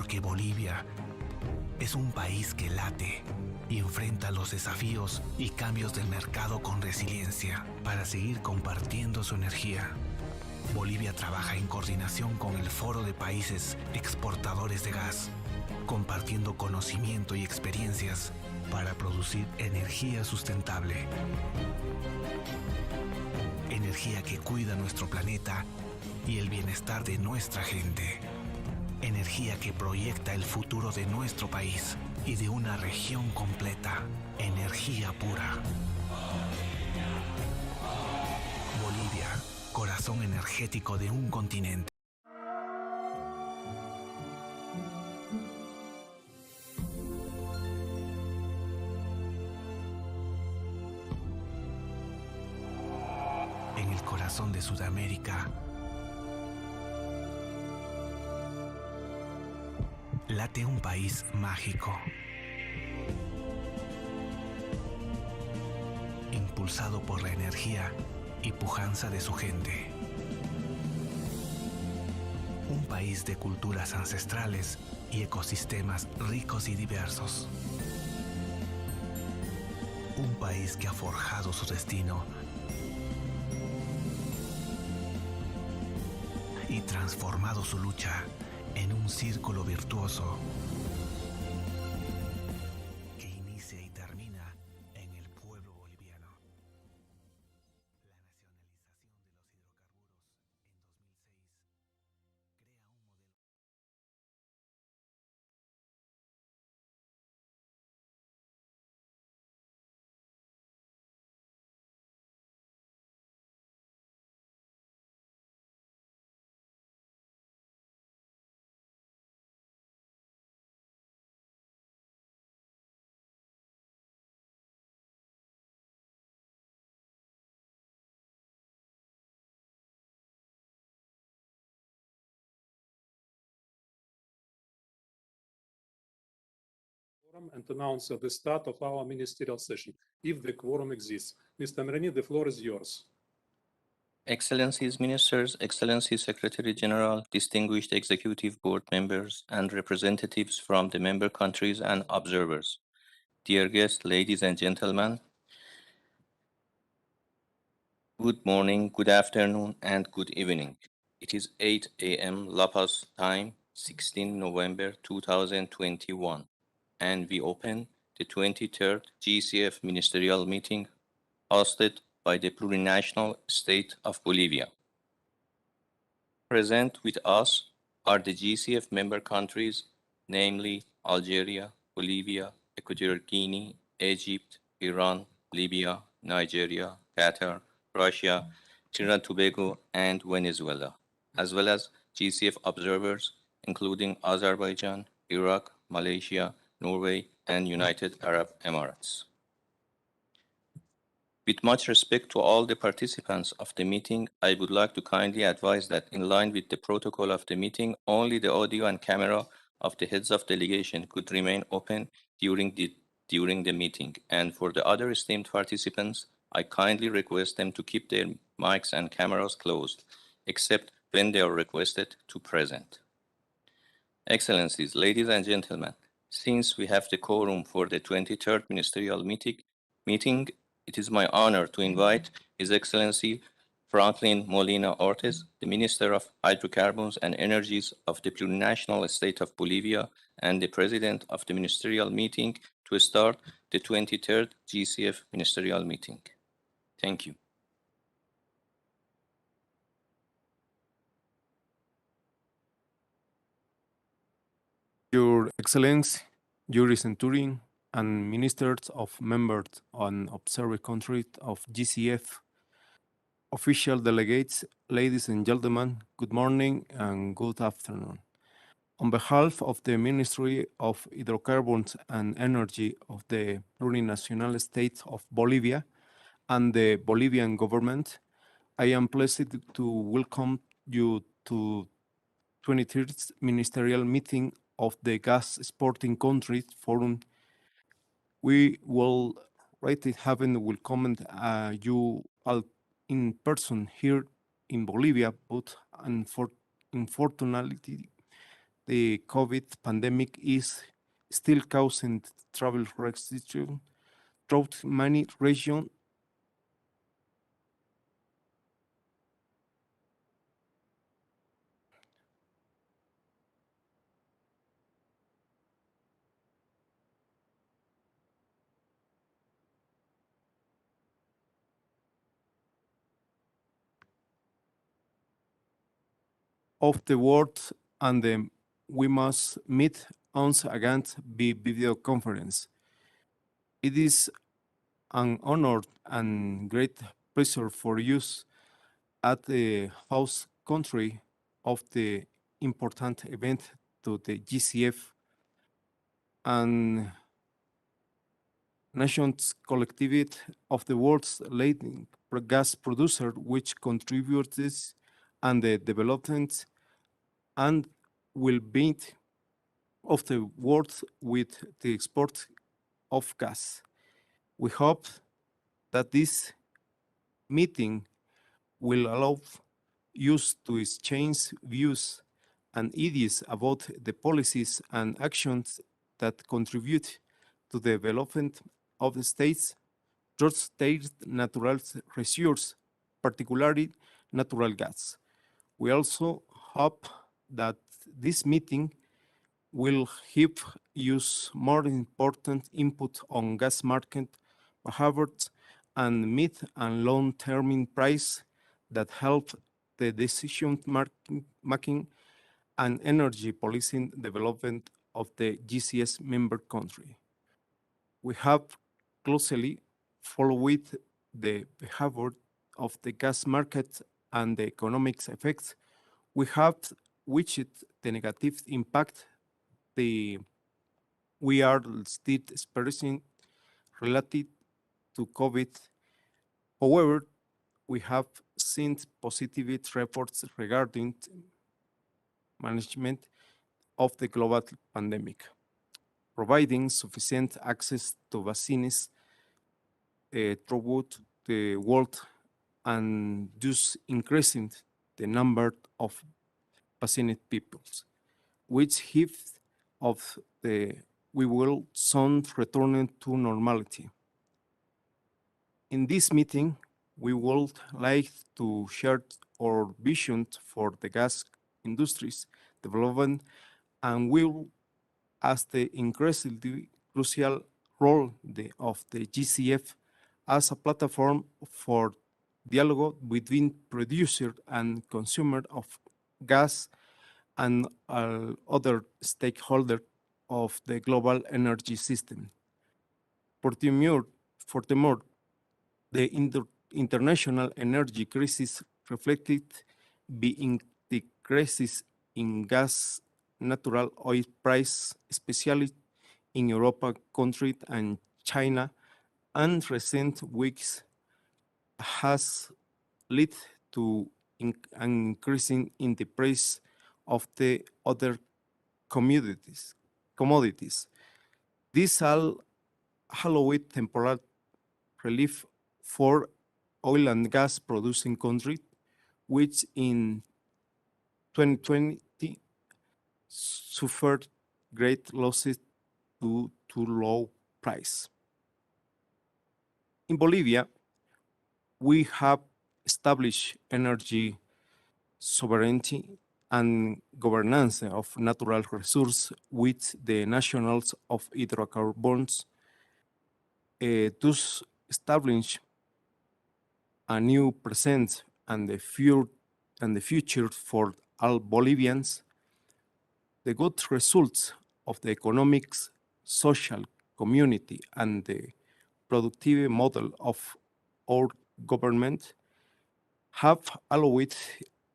porque Bolivia es un país que late y enfrenta los desafíos y cambios del mercado con resiliencia para seguir compartiendo su energía. Bolivia trabaja en coordinación con el Foro de Países Exportadores de Gas, compartiendo conocimiento y experiencias para producir energía sustentable. Energía que cuida nuestro planeta y el bienestar de nuestra gente. Energía que proyecta el futuro de nuestro país y de una región completa. Energía pura. Bolivia, corazón energético de un continente. En el corazón de Sudamérica, late un país mágico, impulsado por la energía y pujanza de su gente. Un país de culturas ancestrales y ecosistemas ricos y diversos. Un país que ha forjado su destino y transformado su lucha en un círculo virtuoso que inicia y termina en el pueblo boliviano. La nacionalización de los hidrocarburos en 2006 crea un modelo. And announce the start of our ministerial session, if the quorum exists. Mr. Merani, the floor is yours. Excellencies, Ministers, Excellencies, Secretary General, distinguished Executive Board members, and representatives from the member countries and observers. Dear guests, ladies and gentlemen, good morning, good afternoon, and good evening. It is 8 a.m. La Paz time, 16 November 2021, and we open the 23rd GECF Ministerial meeting hosted by the plurinational state of Bolivia. Present with us are the GECF member countries, namely Algeria, Bolivia, Equatorial Guinea, Egypt, Iran, Libya, Nigeria, Qatar, Russia, Trinidad and Tobago, and Venezuela, as well as GECF observers, including Azerbaijan, Iraq, Malaysia, Norway, and United Arab Emirates. With much respect to all the participants of the meeting, I would like to kindly advise that in line with the protocol of the meeting, only the audio and camera of the heads of delegation could remain open during the meeting. And for the other esteemed participants, I kindly request them to keep their mics and cameras closed, except when they are requested to present. Excellencies, ladies and gentlemen, since we have the quorum for the 23rd Ministerial meeting, it is my honor to invite His Excellency Franklin Molina Ortiz, the Minister of Hydrocarbons and Energies of the plurinational state of Bolivia and the President of the Ministerial meeting, to start the 23rd GECF Ministerial meeting. Thank you. Your Excellency, Jury Centurion, and Ministers of Members and Observer Countries of GCF, official delegates, ladies and gentlemen, good morning and good afternoon. On behalf of the Ministry of Hydrocarbons and Energy of the plurinational state of Bolivia and the Bolivian government, I am pleased to welcome you to 23rd Ministerial meeting of the Gas Exporting Countries Forum. We will having welcomed you all in person here in Bolivia, but unfortunately, the COVID pandemic is still causing travel restrictions throughout many regions. Of the world, and we must meet once again by video conference. It is an honor and great pleasure for us at the host country of the important event to the GCF and nations collectivity of the world's leading gas producer, which contributes and the development and well-being of the world with the export of gas. We hope that this meeting will allow us to exchange views and ideas about the policies and actions that contribute to the development of the states towards their natural resources, particularly natural gas. We also hope that this meeting will give us more important input on gas market behaviors and mid and long-term price that help the decision making and energy policy development of the GCS member country. We have closely followed the behavior of the gas market and the economic effects we have, which the negative impact we are still experiencing related to COVID. However, we have seen positive reports regarding management of the global pandemic, providing sufficient access to vaccines throughout the world and thus increasing the number of vaccinated peoples, which gives of the we will soon return to normality. In this meeting, we would like to share our vision for the gas industry's development and will as the increasingly crucial role of the GCF as a platform for dialogue between producer and consumer of gas and other stakeholders of the global energy system. Furthermore, the international energy crisis reflected being the crisis in gas natural oil price, especially in European countries and China, and recent weeks has led to an increasing in the price of the other commodities. This all allowed temporary relief for oil and gas producing countries, which in 2020 suffered great losses due to low price. In Bolivia, we have established energy sovereignty and governance of natural resources with the nationals of hydrocarbons, thus establish a new present and the future for all Bolivians. The good results of the economics, social, community, and the productive model of our government have allowed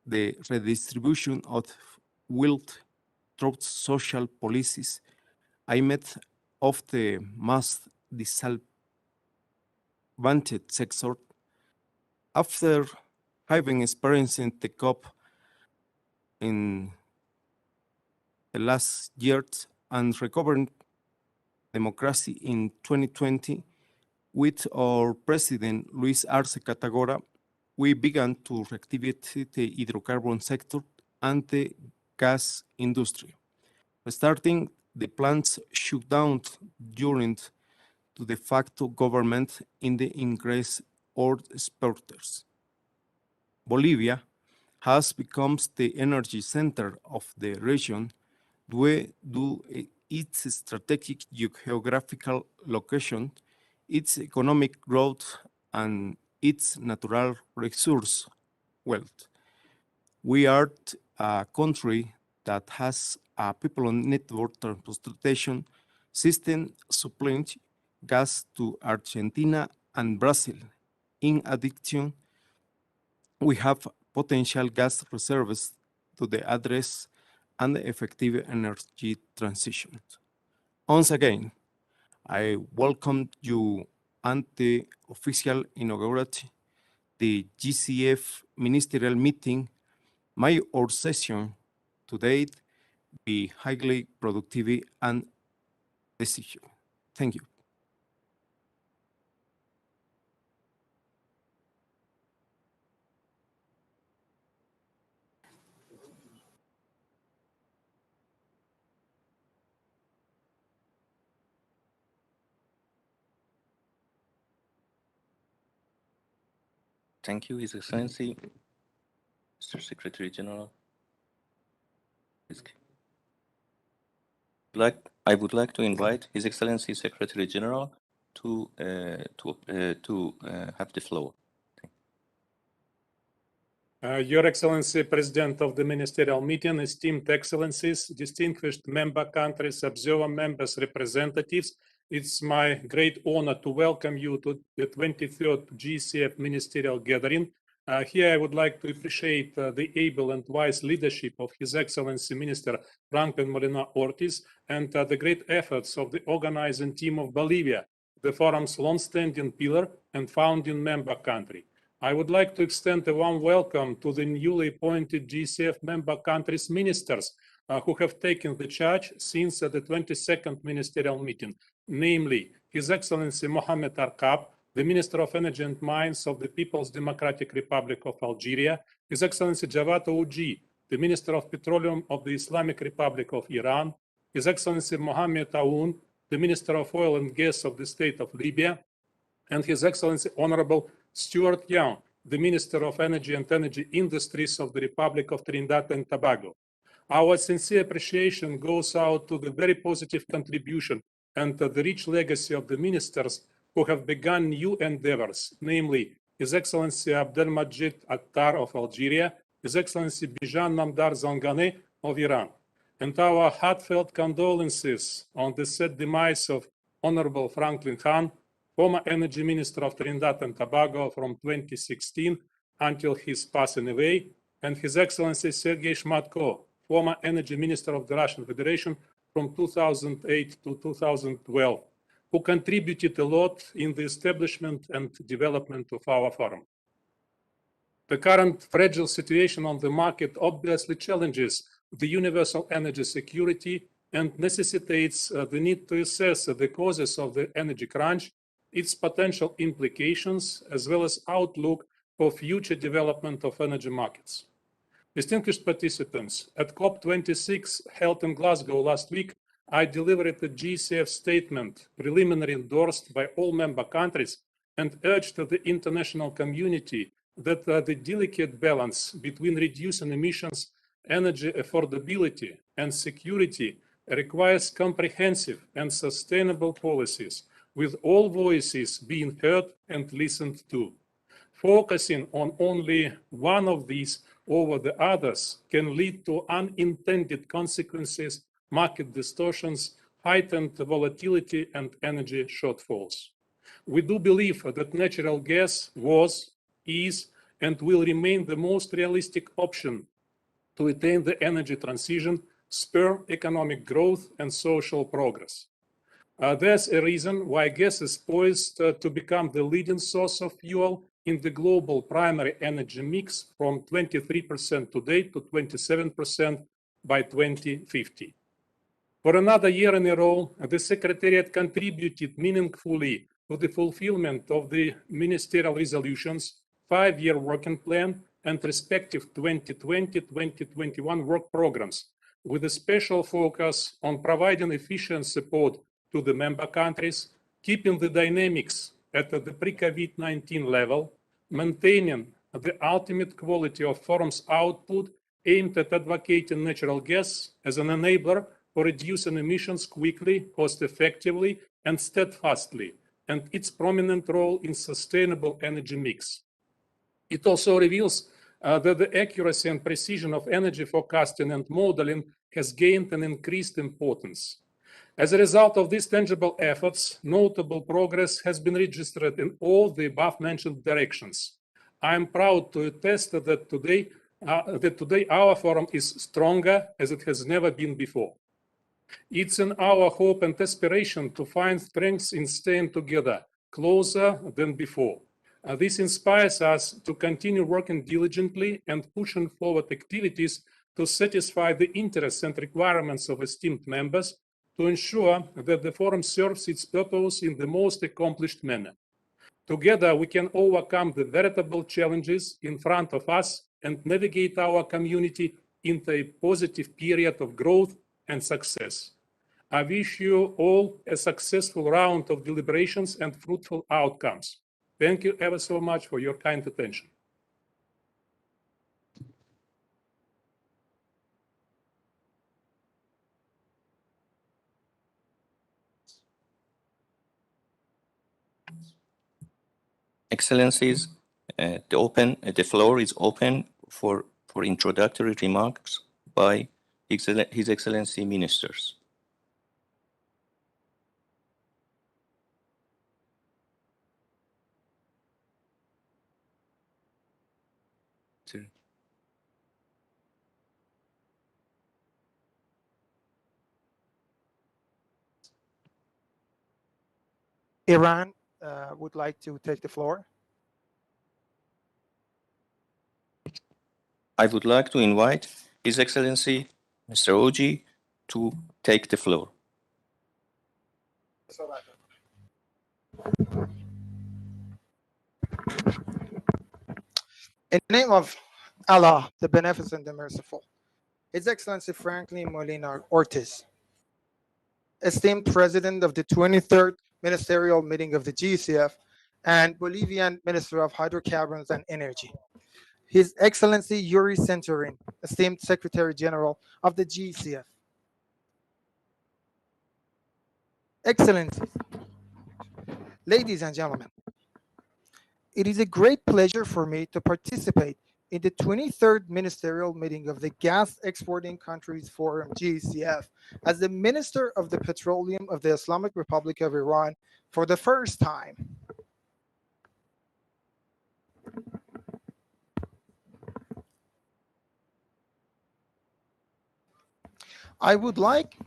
the redistribution of wealth through social policies aimed of the most disadvantaged sector. After having experienced the COP in the last years and recovering democracy in 2020, with our president Luis Arce Catagora, we began to reactivate the hydrocarbon sector and the gas industry. starting the plant's shutdown during to de facto government in the increased oil exporters. Bolivia has become the energy center of the region due to its strategic geographical location, its economic growth, and its natural resource wealth. We are a country that has a people network transportation system supplying gas to Argentina and Brazil. In addition, we have potential gas reserves to the address and effective energy transition. Once again, I welcome you and the official inaugurate the GCF ministerial meeting. May our session today be highly productive and decisive. Thank you. Thank you, His Excellency, Mr. Secretary General. I would like to invite His Excellency Secretary General to have the floor. Your Excellency, President of the Ministerial Meeting, esteemed Excellencies, distinguished member countries, observer members, representatives, it's my great honor to welcome you to the 23rd GECF Ministerial Gathering. Here I would like to appreciate the able and wise leadership of His Excellency Minister Franklin Molina Ortiz and the great efforts of the organizing team of Bolivia, the forum's long-standing pillar and founding member country. I would like to extend a warm welcome to the newly appointed GECF member countries' ministers who have taken the charge since the 22nd ministerial meeting, namely His Excellency Mohamed Arkab, the Minister of Energy and Mines of the People's Democratic Republic of Algeria, His Excellency Javad Ouji, the Minister of Petroleum of the Islamic Republic of Iran, His Excellency Mohamed Aoun, the Minister of Oil and Gas of the State of Libya, and His Excellency Honorable Stuart Young, the Minister of Energy and Energy Industries of the Republic of Trinidad and Tobago. Our sincere appreciation goes out to the very positive contribution and the rich legacy of the ministers who have begun new endeavors, namely His Excellency Abdelmajid Attar of Algeria, His Excellency Bijan Namdar Zanganeh of Iran, and our heartfelt condolences on the sad demise of Honorable Franklin Khan, former Energy Minister of Trinidad and Tobago from 2016 until his passing away, and His Excellency Sergei Shmatko, former Energy Minister of the Russian Federation from 2008 to 2012, who contributed a lot in the establishment and development of our forum. The current fragile situation on the market obviously challenges the universal energy security and necessitates the need to assess the causes of the energy crunch, its potential implications, as well as outlook for future development of energy markets. Distinguished participants, at COP26 held in Glasgow last week, I delivered a GECF statement preliminarily endorsed by all member countries and urged the international community that the delicate balance between reducing emissions, energy affordability, and security requires comprehensive and sustainable policies, with all voices being heard and listened to. Focusing on only one of these over the others can lead to unintended consequences, market distortions, heightened volatility, and energy shortfalls. We do believe that natural gas was, is, and will remain the most realistic option to attain the energy transition, spur economic growth, and social progress. There's a reason why gas is poised to become the leading source of fuel in the global primary energy mix from 23% today to 27% by 2050. For another year in a row, the Secretariat contributed meaningfully to the fulfillment of the ministerial resolutions, 5-year working plan, and respective 2020-2021 work programs, with a special focus on providing efficient support to the member countries, keeping the dynamics at the pre-COVID-19 level, maintaining the ultimate quality of forum's output aimed at advocating natural gas as an enabler for reducing emissions quickly, cost-effectively, and steadfastly, and its prominent role in sustainable energy mix. It also reveals that the accuracy and precision of energy forecasting and modeling has gained an increased importance. As a result of these tangible efforts, notable progress has been registered in all the above-mentioned directions. I am proud to attest that today our forum is stronger as it has never been before. It's in our hope and aspiration to find strengths in staying together, closer than before. This inspires us to continue working diligently and pushing forward activities to satisfy the interests and requirements of esteemed members to ensure that the forum serves its purpose in the most accomplished manner. Together, we can overcome the veritable challenges in front of us and navigate our community into a positive period of growth and success. I wish you all a successful round of deliberations and fruitful outcomes. Thank you ever so much for your kind attention. Excellencies, the floor is open for introductory remarks by His Excellency Ministers. Iran would like to take the floor. I would like to invite His Excellency Mr. Oji to take the floor. In the name of Allah, the Beneficent and Merciful, His Excellency Franklin Molina Ortiz, esteemed President of the 23rd Ministerial Meeting of the GECF and Bolivian Minister of Hydrocarbons and Energy, His Excellency Yuri Centurin, esteemed Secretary General of the GECF, Excellencies, ladies and gentlemen, it is a great pleasure for me to participate in the 23rd Ministerial Meeting of the Gas Exporting Countries Forum, GECF, as the Minister of the Petroleum of the Islamic Republic of Iran for the first time. I would like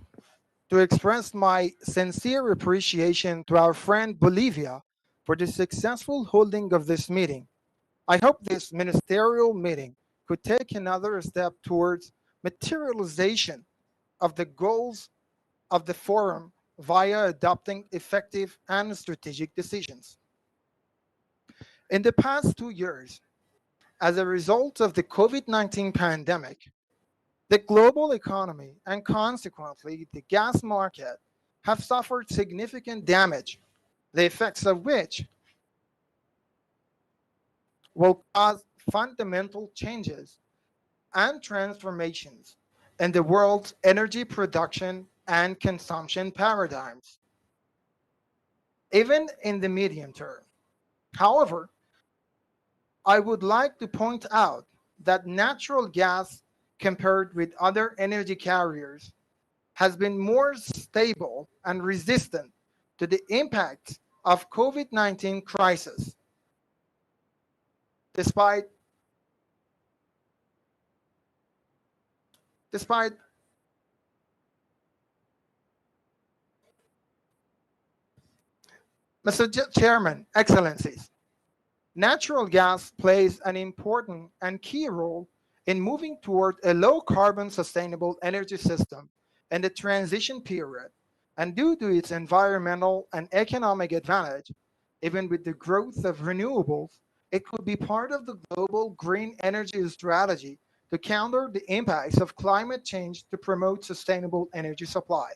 to express my sincere appreciation to our friend Bolivia for the successful holding of this meeting. I hope this ministerial meeting could take another step towards materialization of the goals of the forum via adopting effective and strategic decisions. In the past 2 years, as a result of the COVID-19 pandemic, the global economy and consequently the gas market have suffered significant damage, the effects of which will cause fundamental changes and transformations in the world's energy production and consumption paradigms, even in the medium term. However, I would like to point out that natural gas, compared with other energy carriers, has been more stable and resistant to the impact of COVID-19 crisis, despite Mr. Chairman, Excellencies, natural gas plays an important and key role in moving toward a low-carbon sustainable energy system in the transition period, and due to its environmental and economic advantage, even with the growth of renewables, it could be part of the global green energy strategy to counter the impacts of climate change to promote sustainable energy supply.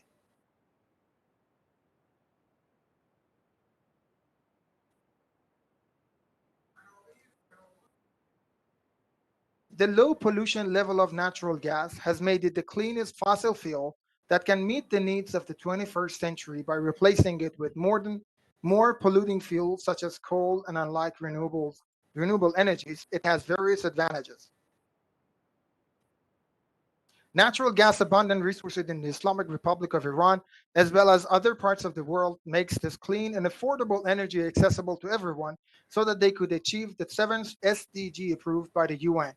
The low pollution level of natural gas has made it the cleanest fossil fuel that can meet the needs of the 21st century by replacing it with more polluting fuels such as coal, and unlike renewable energies, it has various advantages. Natural gas abundant resources in the Islamic Republic of Iran, as well as other parts of the world, makes this clean and affordable energy accessible to everyone so that they could achieve the 7th SDG approved by the UN.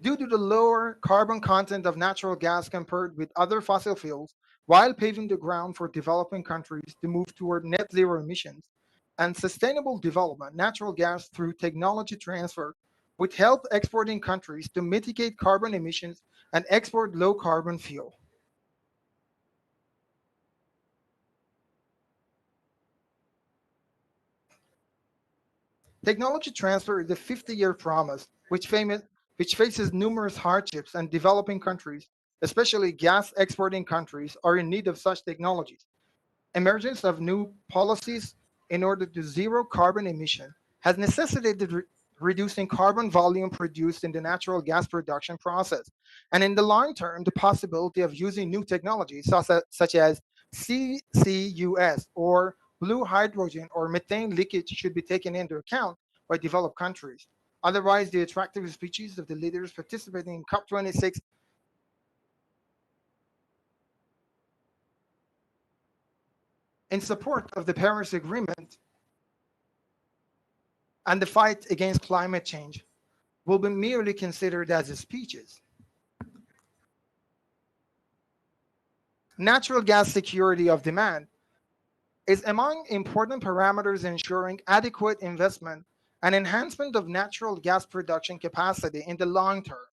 Due to the lower carbon content of natural gas compared with other fossil fuels, while paving the ground for developing countries to move toward net zero emissions and sustainable development, natural gas through technology transfer would help exporting countries to mitigate carbon emissions and export low carbon fuel. Technology transfer is a 50-year promise, which faces numerous hardships, and developing countries, especially gas exporting countries, are in need of such technologies. Emergence of new policies in order to zero carbon emission has necessitated reducing carbon volume produced in the natural gas production process. And in the long term, the possibility of using new technologies such as CCUS or blue hydrogen or methane leakage should be taken into account by developed countries. Otherwise, the attractive speeches of the leaders participating in COP26 in support of the Paris Agreement and the fight against climate change will be merely considered as speeches. Natural gas security of demand is among important parameters ensuring adequate investment and enhancement of natural gas production capacity in the long term.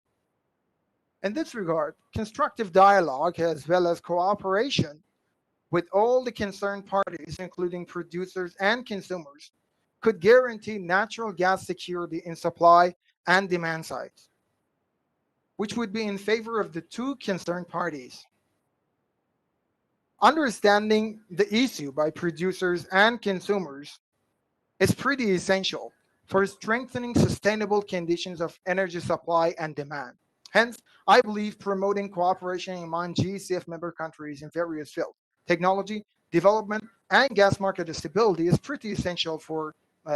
In this regard, constructive dialogue as well as cooperation with all the concerned parties, including producers and consumers, could guarantee natural gas security in supply and demand sides, which would be in favor of the two concerned parties. Understanding the issue by producers and consumers is pretty essential for strengthening sustainable conditions of energy supply and demand. Hence, I believe promoting cooperation among GECF member countries in various fields, technology, development, and gas market stability is pretty essential for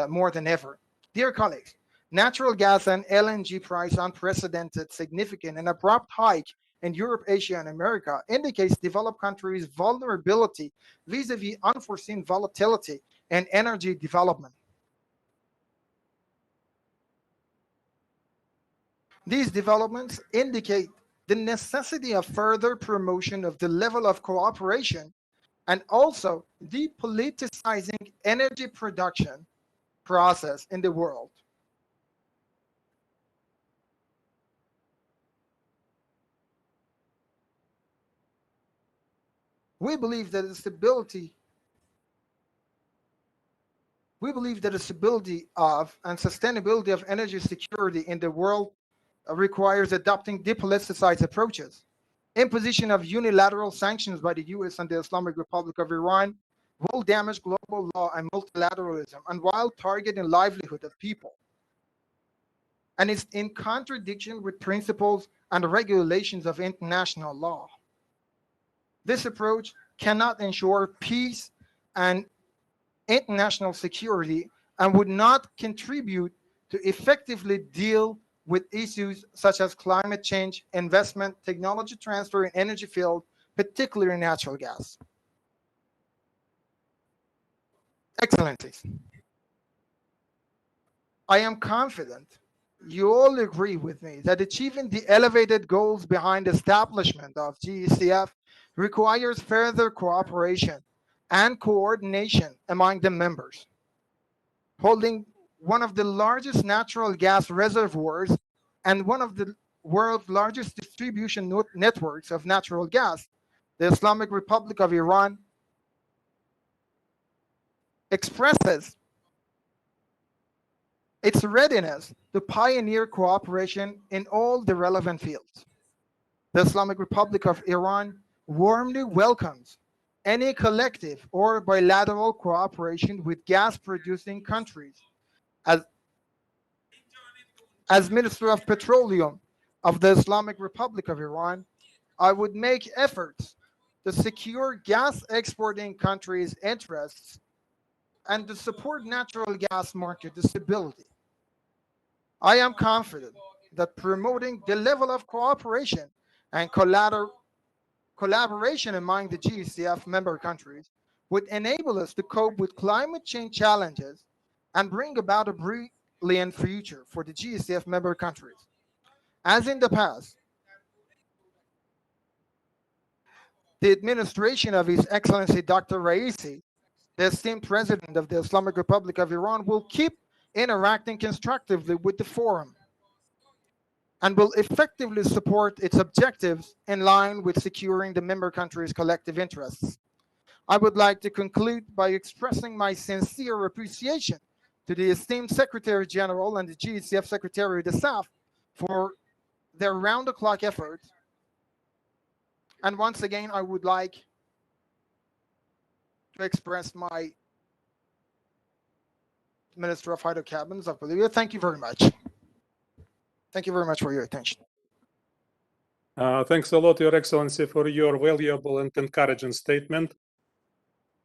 more than ever. Dear colleagues, natural gas and LNG price unprecedented, significant, and abrupt hike in Europe, Asia, and America indicates developed countries' vulnerability vis-a-vis unforeseen volatility in energy development. These developments indicate the necessity of further promotion of the level of cooperation and also depoliticizing energy production process in the world. We believe that the stability of and sustainability of energy security in the world requires adopting depoliticized approaches. Imposition of unilateral sanctions by the US and the Islamic Republic of Iran will damage global law and multilateralism and while targeting livelihood of people. And is in contradiction with principles and regulations of international law. This approach cannot ensure peace and international security and would not contribute to effectively deal with issues such as climate change, investment, technology transfer in energy field, particularly natural gas. Excellencies, I am confident you all agree with me that achieving the elevated goals behind establishment of GECF requires further cooperation and coordination among the members. Holding one of the largest natural gas reservoirs and one of the world's largest distribution networks of natural gas, the Islamic Republic of Iran expresses its readiness to pioneer cooperation in all the relevant fields. The Islamic Republic of Iran warmly welcomes any collective or bilateral cooperation with gas-producing countries. As, as Minister of Petroleum of the Islamic Republic of Iran, I would make efforts to secure gas exporting countries' interests and to support natural gas market stability. I am confident that promoting the level of cooperation and collaboration among the GECF member countries would enable us to cope with climate change challenges and bring about a brilliant future for the GECF member countries. As in the past, the administration of His Excellency Dr. Raisi, the esteemed president of the Islamic Republic of Iran, will keep interacting constructively with the forum and will effectively support its objectives in line with securing the member countries' collective interests. I would like to conclude by expressing my sincere appreciation to the esteemed Secretary General and the GECF Secretary of the Staff for their round-the-clock efforts. And once again, I would like to express my Minister of Hydrocarbons of Bolivia. Thank you very much. Thank you very much for your attention. Thanks a lot, Your Excellency, for your valuable and encouraging statement.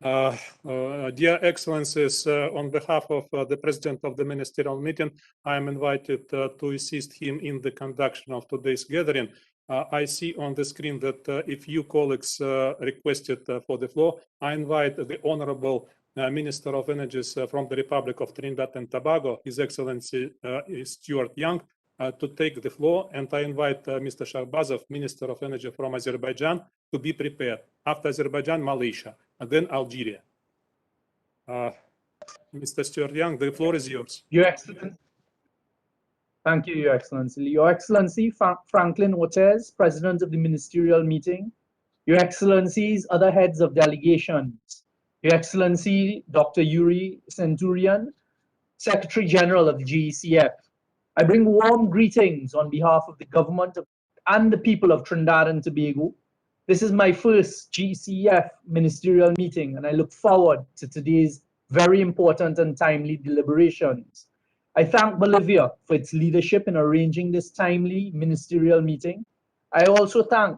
Dear Excellencies, on behalf of the President of the Ministerial meeting, I am invited to assist him in the conduction of today's gathering. I see on the screen that if you colleagues requested for the floor, I invite the Honorable Minister of Energies from the Republic of Trinidad and Tobago, His Excellency Stuart Young, to take the floor, and I invite Mr. Shahbazov, Minister of Energy from Azerbaijan, to be prepared. After Azerbaijan, Malaysia, and then Algeria. Mr. Stuart Young, the floor is yours. Your Excellency. Thank you, Your Excellency. Your Excellency, Franklin Ortez, President of the Ministerial meeting. Your Excellencies, other heads of delegations. Your Excellency, Dr. Yuri Centurion, Secretary General of the GECF. I bring warm greetings on behalf of the government and the people of Trinidad and Tobago. This is my first GECF ministerial meeting, and I look forward to today's very important and timely deliberations. I thank Bolivia for its leadership in arranging this timely ministerial meeting. I also thank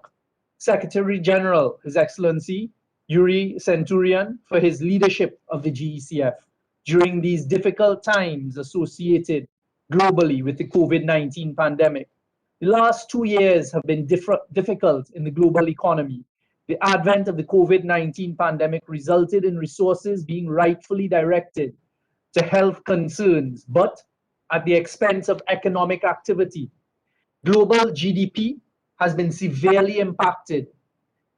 Secretary General, His Excellency Yuri Centurion, for his leadership of the GECF during these difficult times associated globally with the COVID-19 pandemic. The last 2 years have been difficult in the global economy. The advent of the COVID-19 pandemic resulted in resources being rightfully directed to health concerns, but at the expense of economic activity. Global GDP has been severely impacted.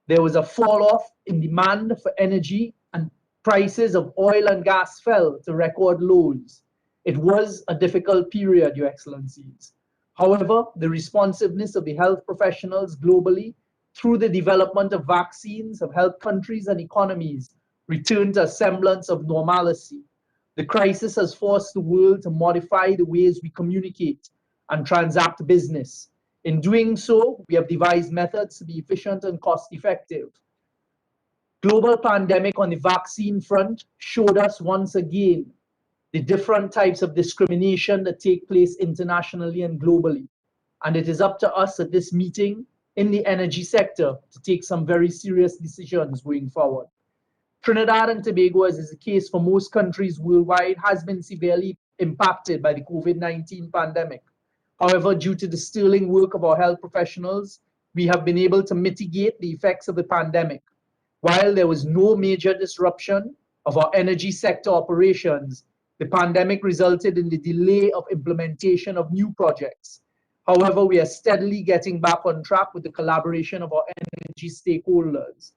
There was a fall off in demand for energy, and prices of oil and gas fell to record lows. It was a difficult period, Your Excellencies. However, the responsiveness of the health professionals globally through the development of vaccines have helped countries and economies return to a semblance of normalcy. The crisis has forced the world to modify the ways we communicate and transact business. In doing so, we have devised methods to be efficient and cost-effective. Global pandemic on the vaccine front showed us once again the different types of discrimination that take place internationally and globally. And it is up to us at this meeting in the energy sector to take some very serious decisions going forward. Trinidad and Tobago, as is the case for most countries worldwide, has been severely impacted by the COVID-19 pandemic. However, due to the sterling work of our health professionals, we have been able to mitigate the effects of the pandemic. While there was no major disruption of our energy sector operations, the pandemic resulted in the delay of implementation of new projects. However, we are steadily getting back on track with the collaboration of our energy stakeholders.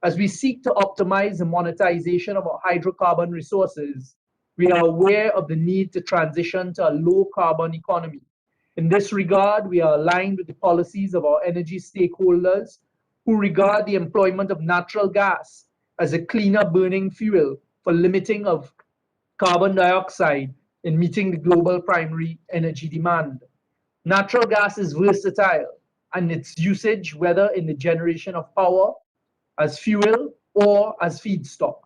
As we seek to optimize the monetization of our hydrocarbon resources, we are aware of the need to transition to a low-carbon economy. In this regard, we are aligned with the policies of our energy stakeholders who regard the employment of natural gas as a cleaner burning fuel for limiting of carbon dioxide in meeting the global primary energy demand. Natural gas is versatile, and its usage, whether in the generation of power, as fuel, or as feedstock.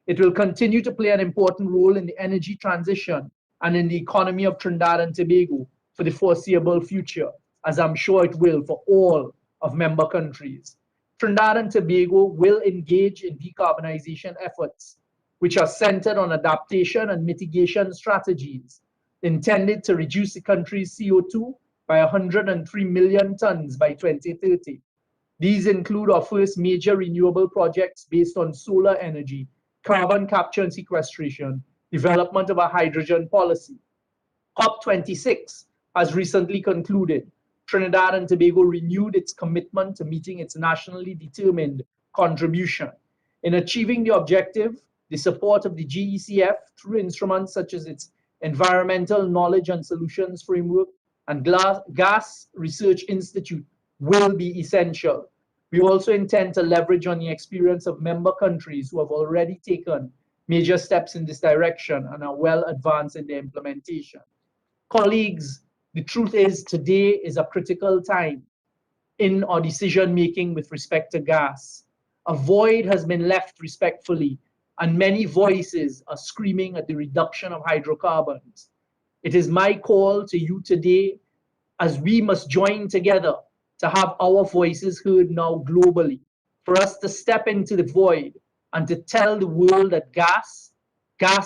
It will continue to play an important role in the energy transition and in the economy of Trinidad and Tobago for the foreseeable future, as I'm sure it will for all of member countries. Trinidad and Tobago will engage in decarbonization efforts, which are centered on adaptation and mitigation strategies intended to reduce the country's CO2 by 103 million tons by 2030. These include our first major renewable projects based on solar energy, carbon capture and sequestration, development of a hydrogen policy. COP26 has recently concluded. Trinidad and Tobago renewed its commitment to meeting its nationally determined contribution. In achieving the objective, the support of the GECF through instruments such as its Environmental Knowledge and Solutions Framework and Gas Research Institute will be essential. We also intend to leverage on the experience of member countries who have already taken major steps in this direction and are well advanced in their implementation. Colleagues, the truth is today is a critical time in our decision making with respect to gas. A void has been left respectfully, and many voices are screaming at the reduction of hydrocarbons. It is my call to you today, as we must join together to have our voices heard now globally, for us to step into the void and to tell the world that gas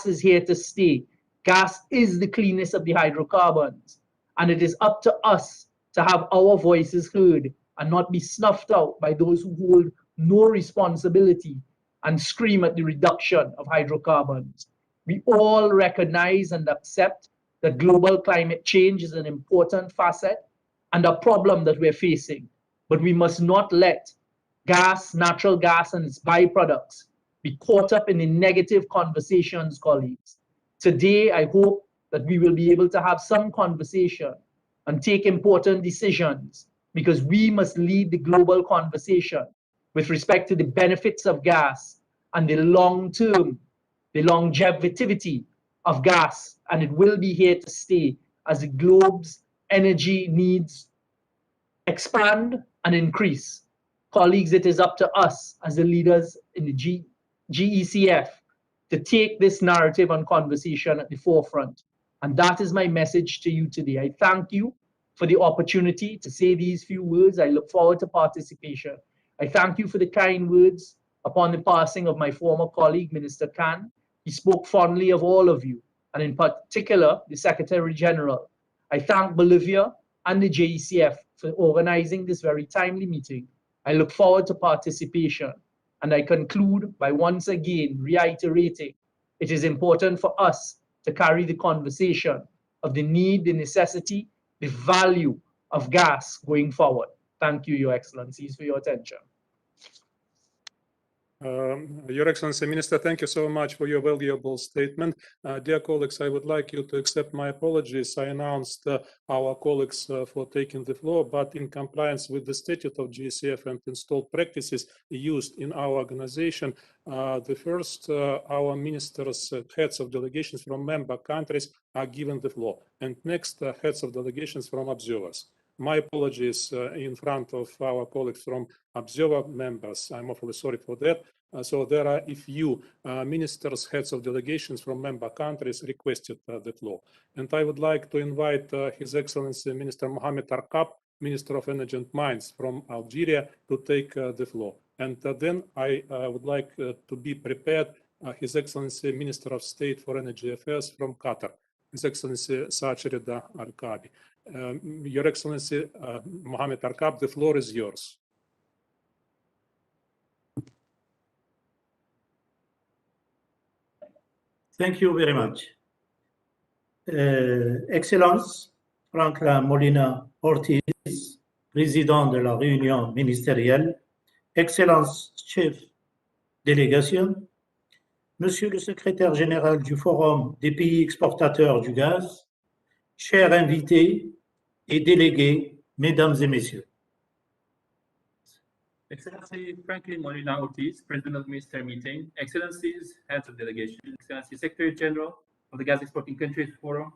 is here to stay. Gas is the cleanest of the hydrocarbons, and it is up to us to have our voices heard and not be snuffed out by those who hold no responsibility and scream at the reduction of hydrocarbons. We all recognize and accept that global climate change is an important facet and a problem that we're facing, but we must not let gas, natural gas, and its byproducts be caught up in the negative conversations, colleagues. Today, I hope that we will be able to have some conversation and take important decisions, because we must lead the global conversation with respect to the benefits of gas and the long-term, the longevity of gas, and it will be here to stay as the globe's energy needs expand and increase. Colleagues, it is up to us as the leaders in the GECF to take this narrative and conversation at the forefront. And that is my message to you today. I thank you for the opportunity to say these few words. I look forward to participation. I thank you for the kind words upon the passing of my former colleague, Minister Khan. He spoke fondly of all of you, and in particular, the Secretary General. I thank Bolivia and the GECF for organizing this very timely meeting. I look forward to participation, and I conclude by once again reiterating it is important for us to carry the conversation of the need, the necessity, the value of gas going forward. Thank you, Your Excellencies, for your attention. Your Excellency, Minister, thank you so much for your valuable statement. Dear colleagues, I would like you to accept my apologies. I announced our colleagues for taking the floor, but in compliance with the statute of GECF and installed practices used in our organization, the first, our ministers, heads of delegations from member countries are given the floor, and next, heads of delegations from observers. My apologies in front of our colleagues from observer members. I'm awfully sorry for that. So there are a few ministers, heads of delegations from member countries requested the floor. And I would like to invite His Excellency Minister Mohamed Arkab, Minister of Energy and Mines from Algeria, to take the floor. And then I would like to be prepared His Excellency Minister of State for Energy Affairs from Qatar, His Excellency Saad Rida Al-Kaabi. Your Excellency Mohamed Arkab, the floor is yours. Thank you very much. Excellence, Franklin Molina Ortiz, président de la réunion ministérielle, Excellence, chef délégation, Monsieur le secrétaire général du Forum des pays exportateurs du gaz, chers invités et délégués, mesdames et messieurs. Excellency Franklin Molina Ortiz, President of the Ministerial Meeting, Excellencies, Heads of Delegation, Excellency Secretary General of the Gas Exporting Countries Forum,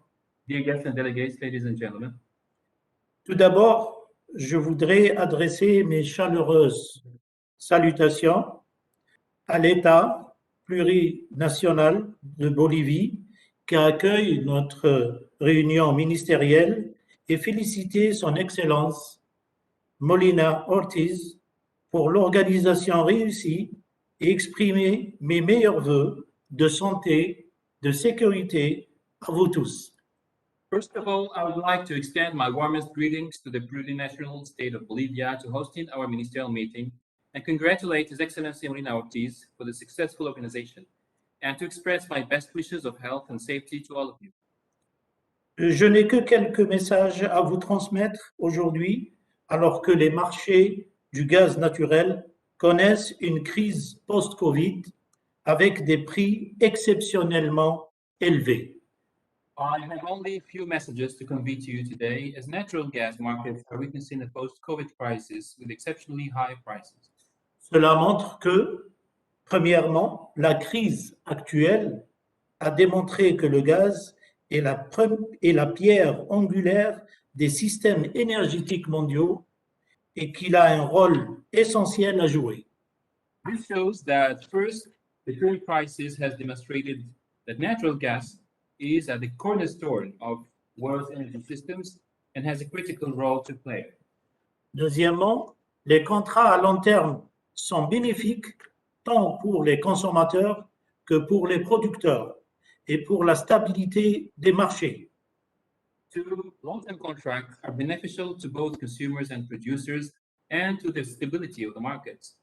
dear guests and delegates, ladies and gentlemen. Tout d'abord, je voudrais adresser mes chaleureuses salutations à l'État plurinational de Bolivie qui accueille notre réunion ministérielle et féliciter son Excellence Molina Ortiz pour l'organisation réussie et exprimer mes meilleurs vœux de santé, de sécurité à vous tous. First of all, I would like to extend my warmest greetings to the plurinational state of Bolivia to hosting our ministerial meeting and congratulate His Excellency Molina Ortiz for the successful organization and to express my best wishes of health and safety to all of you. Je n'ai que quelques messages à vous transmettre aujourd'hui, alors que les marchés du gaz naturel connaissent une crise post-Covid avec des prix exceptionnellement élevés. I have only a few messages to convey to you today, as natural gas markets are witnessing a post-COVID crisis with exceptionally high prices. Cela montre que, premièrement, la crise actuelle a démontré que le gaz est la pierre angulaire des systèmes énergétiques mondiaux et qu'il a un rôle essentiel à jouer. This shows that first, the current crisis has demonstrated that natural gas is at the cornerstone of world energy systems and has a critical role to play. Deuxièmement, les contrats à long terme sont bénéfiques tant pour les consommateurs que pour les producteurs et pour la stabilité des marchés. Two, long-term contracts are beneficial to both consumers and producers and to the stability of the markets.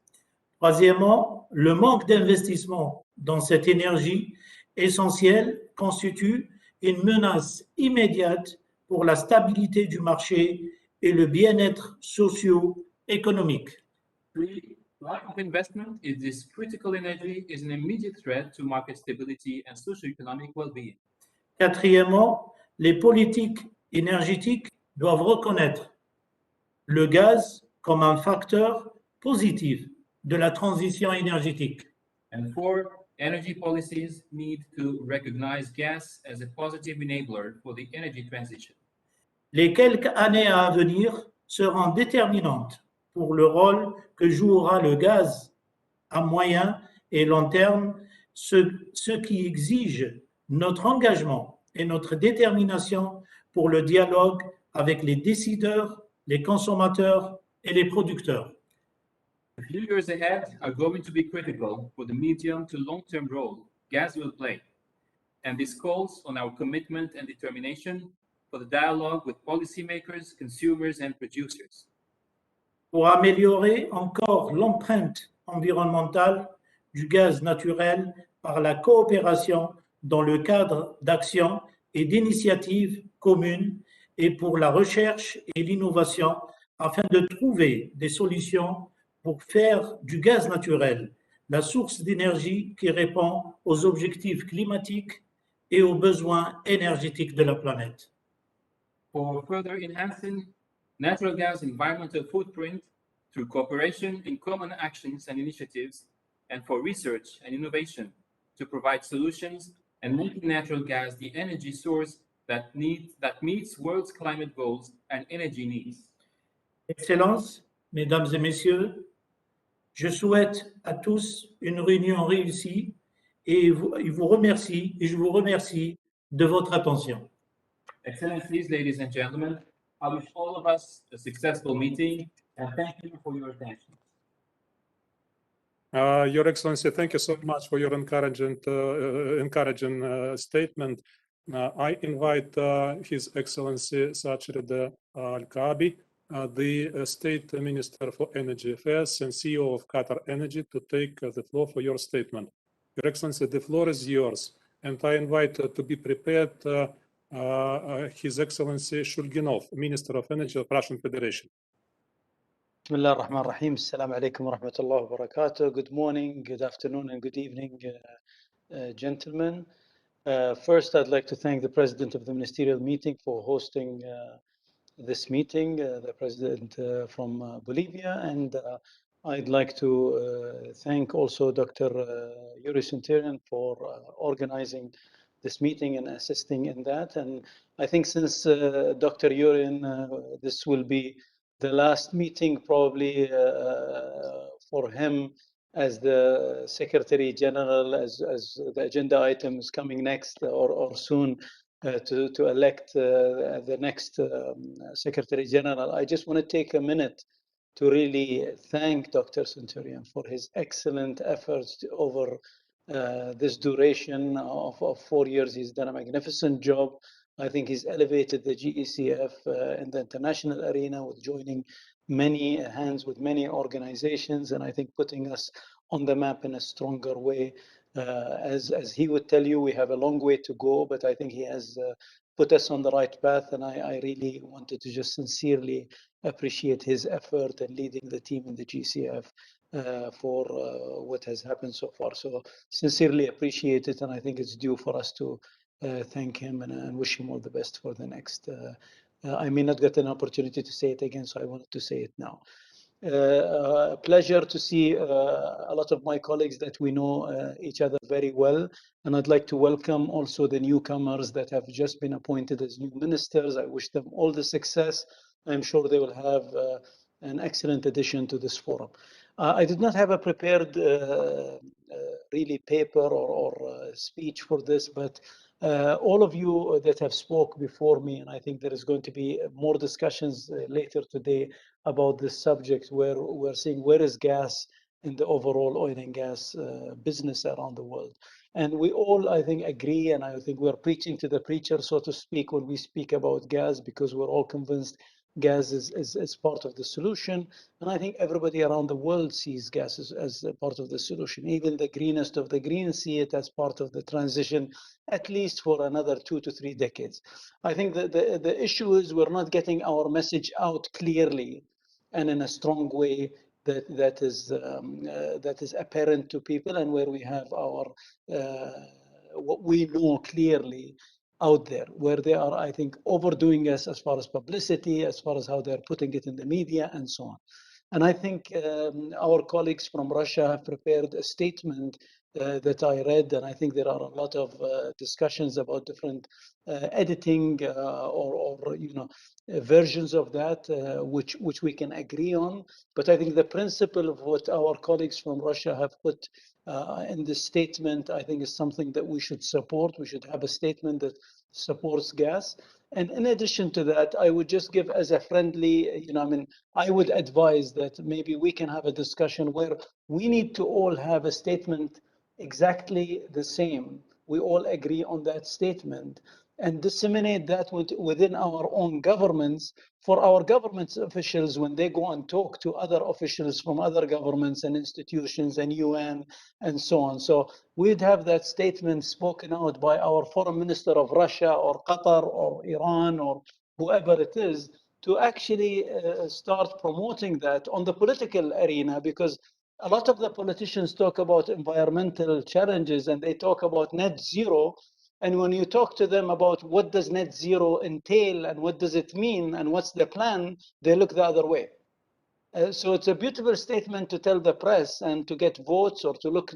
Troisièmement, le manque d'investissement dans cette énergie essentielle constitue une menace immédiate pour la stabilité du marché et le bien-être socio-économique. Three, lack of investment in this critical energy is an immediate threat to market stability and socio-economic well-being. Quatrièmement, les politiques énergétiques doivent reconnaître le gaz comme un facteur positif de la transition énergétique. And four, energy policies need to recognize gas as a positive enabler for the energy transition. Les quelques années à venir seront déterminantes pour le rôle que jouera le gaz à moyen et long terme, ce qui exige notre engagement et notre détermination pour le dialogue avec les décideurs, les consommateurs et les producteurs. The few years ahead are going to be critical for the medium to long-term role gas will play, and this calls on our commitment and determination for the dialogue with policymakers, consumers, and producers. Pour améliorer encore l'empreinte environnementale du gaz naturel par la coopération dans le cadre d'actions et d'initiatives communes et pour la recherche et l'innovation afin de trouver des solutions pour faire du gaz naturel la source d'énergie qui répond aux objectifs climatiques et aux besoins énergétiques de la planète. For further enhancing natural gas environmental footprint through cooperation in common actions and initiatives, and for research and innovation to provide solutions and making natural gas the energy source that meets world's climate goals and energy needs. Excellences, Mesdames et Messieurs, je souhaite à tous une réunion réussie et je vous remercie de votre attention. Excellencies, ladies and gentlemen, I wish all of us a successful meeting and thank you for your attention. Your Excellency, thank you so much for your encouraging statement. I invite His Excellency Sachirda Al-Kaabi, the State Minister for Energy Affairs and CEO of Qatar Energy, to take the floor for your statement. Your Excellency, the floor is yours, and I invite to be prepared His Excellency Shulginov, Minister of Energy of Russian Federation. بسم الله الرحمن الرحيم السلام عليكم ورحمة الله وبركاته. Good morning, good afternoon, and good evening, gentlemen. First, I'd like to thank the President of the Ministerial meeting for hosting this meeting, the President from Bolivia, and I'd like to thank also Dr. Yuri Centurion for organizing this meeting and assisting in that. And I think since Dr. Yurin, this will be the last meeting probably for him as the Secretary General, as the agenda item is coming next or soon to elect the next Secretary General. I just want to take a minute to really thank Dr. Centurion for his excellent efforts over this duration of 4 years. He's done a magnificent job. I think he's elevated the GECF in the international arena with joining many hands with many organizations, and I think putting us on the map in a stronger way. As he would tell you, we have a long way to go, but I think he has put us on the right path, and I really wanted to just sincerely appreciate his effort in leading the team in the GCF for what has happened so far. So sincerely appreciate it, and I think it's due for us to thank him and wish him all the best for the next. I may not get an opportunity to say it again, so I wanted to say it now. Pleasure to see a lot of my colleagues that we know each other very well, and I'd like to welcome also the newcomers that have just been appointed as new ministers. I wish them all the success. I'm sure they will have an excellent addition to this forum. I did not have a prepared really paper or speech for this, but all of you that have spoke before me, and I think there is going to be more discussions later today about this subject, where we're seeing where is gas in the overall oil and gas business around the world. And we all, I think, agree, and I think we're preaching to the preacher, so to speak, when we speak about gas, because we're all convinced gas is part of the solution. And I think everybody around the world sees gas as a part of the solution. Even the greenest of the green see it as part of the transition, at least for another 2 to 3 decades. I think that the issue is we're not getting our message out clearly and in a strong way that is apparent to people, and where we have our what we know clearly out there, where they are, I think, overdoing us as far as publicity, as far as how they're putting it in the media, and so on. And I think our colleagues from Russia have prepared a statement that I read, and I think there are a lot of discussions about different editing or versions of that, which we can agree on. But I think the principle of what our colleagues from Russia have put in this statement, I think, is something that we should support. We should have a statement that supports gas. And in addition to that, I would just give as a friendly, I would advise that maybe we can have a discussion where we need to all have a statement exactly the same. We all agree on that statement and disseminate that within our own governments, for our government officials when they go and talk to other officials from other governments and institutions and UN and so on. So we'd have that statement spoken out by our foreign minister of Russia or Qatar or Iran or whoever it is, to actually start promoting that on the political arena, because a lot of the politicians talk about environmental challenges and they talk about net zero. And when you talk to them about what does net zero entail and what does it mean and what's the plan, they look the other way. So it's a beautiful statement to tell the press and to get votes or to look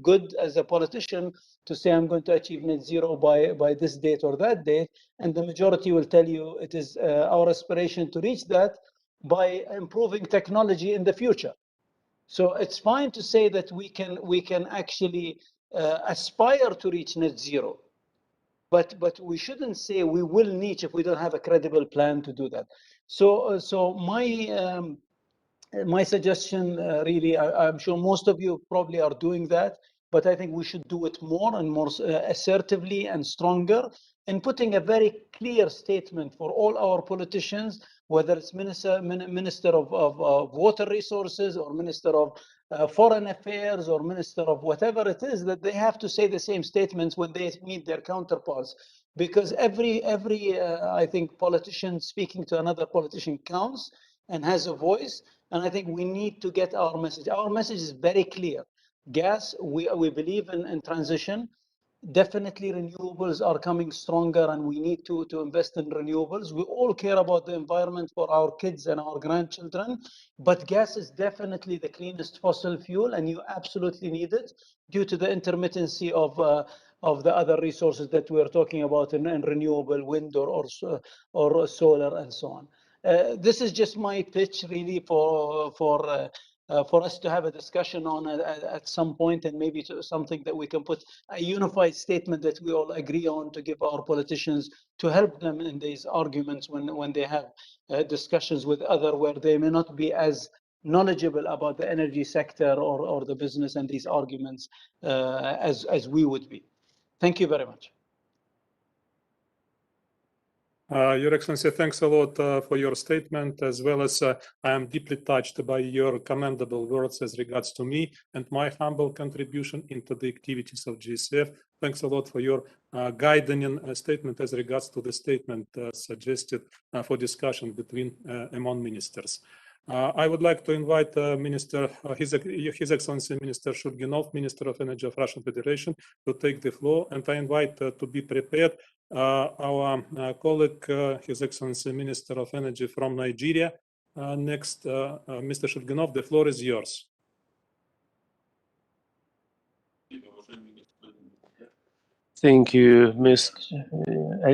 good as a politician, to say I'm going to achieve net zero by this date or that date, and the majority will tell you it is our aspiration to reach that by improving technology in the future. So it's fine to say that we can actually aspire to reach net zero, but we shouldn't say we will reach if we don't have a credible plan to do that. So my suggestion, really, I'm sure most of you probably are doing that, but I think we should do it more and more assertively and stronger, and putting a very clear statement for all our politicians, whether it's Minister of Water Resources or Minister of Foreign Affairs or Minister of whatever it is, that they have to say the same statements when they meet their counterparts. Because every I think, politician speaking to another politician counts and has a voice. And I think we need to get our message. Our message is very clear. Gas, we believe in transition. Definitely renewables are coming stronger, and we need to invest in renewables. We all care about the environment for our kids and our grandchildren, but gas is definitely the cleanest fossil fuel, and you absolutely need it due to the intermittency of of the other resources that we're talking about in renewable wind or solar and so on. This is just my pitch really for us to have a discussion on at some point, and maybe something that we can put a unified statement that we all agree on to give our politicians to help them in these arguments when they have discussions with other where they may not be as knowledgeable about the energy sector or the business and these arguments as we would be. Thank you very much. Your Excellency, thanks a lot for your statement, as well as I am deeply touched by your commendable words as regards to me and my humble contribution into the activities of GECF. Thanks a lot for your guiding statement as regards to the statement suggested for discussion between among ministers. I would like to invite His Excellency Minister Shulginov, Minister of Energy of Russian Federation, to take the floor, and I invite to be prepared our colleague, His Excellency Minister of Energy from Nigeria. Next, Mr. Shulginov, the floor is yours. Thank you,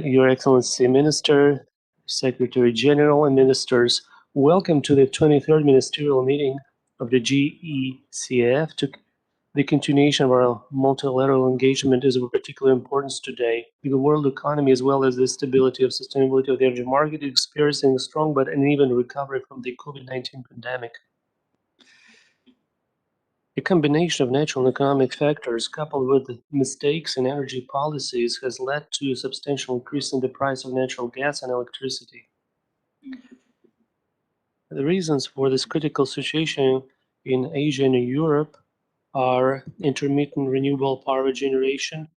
Your Excellency Minister, Secretary General, and Ministers. Welcome to the 23rd Ministerial Meeting of the GECF. The continuation of our multilateral engagement is of particular importance today. The world economy, as well as the stability and sustainability of the energy market, is experiencing a strong but uneven recovery from the COVID-19 pandemic. A combination of natural and economic factors coupled with mistakes in energy policies has led to a substantial increase in the price of natural gas and electricity. The reasons for this critical situation in Asia and Europe are intermittent renewable power generation,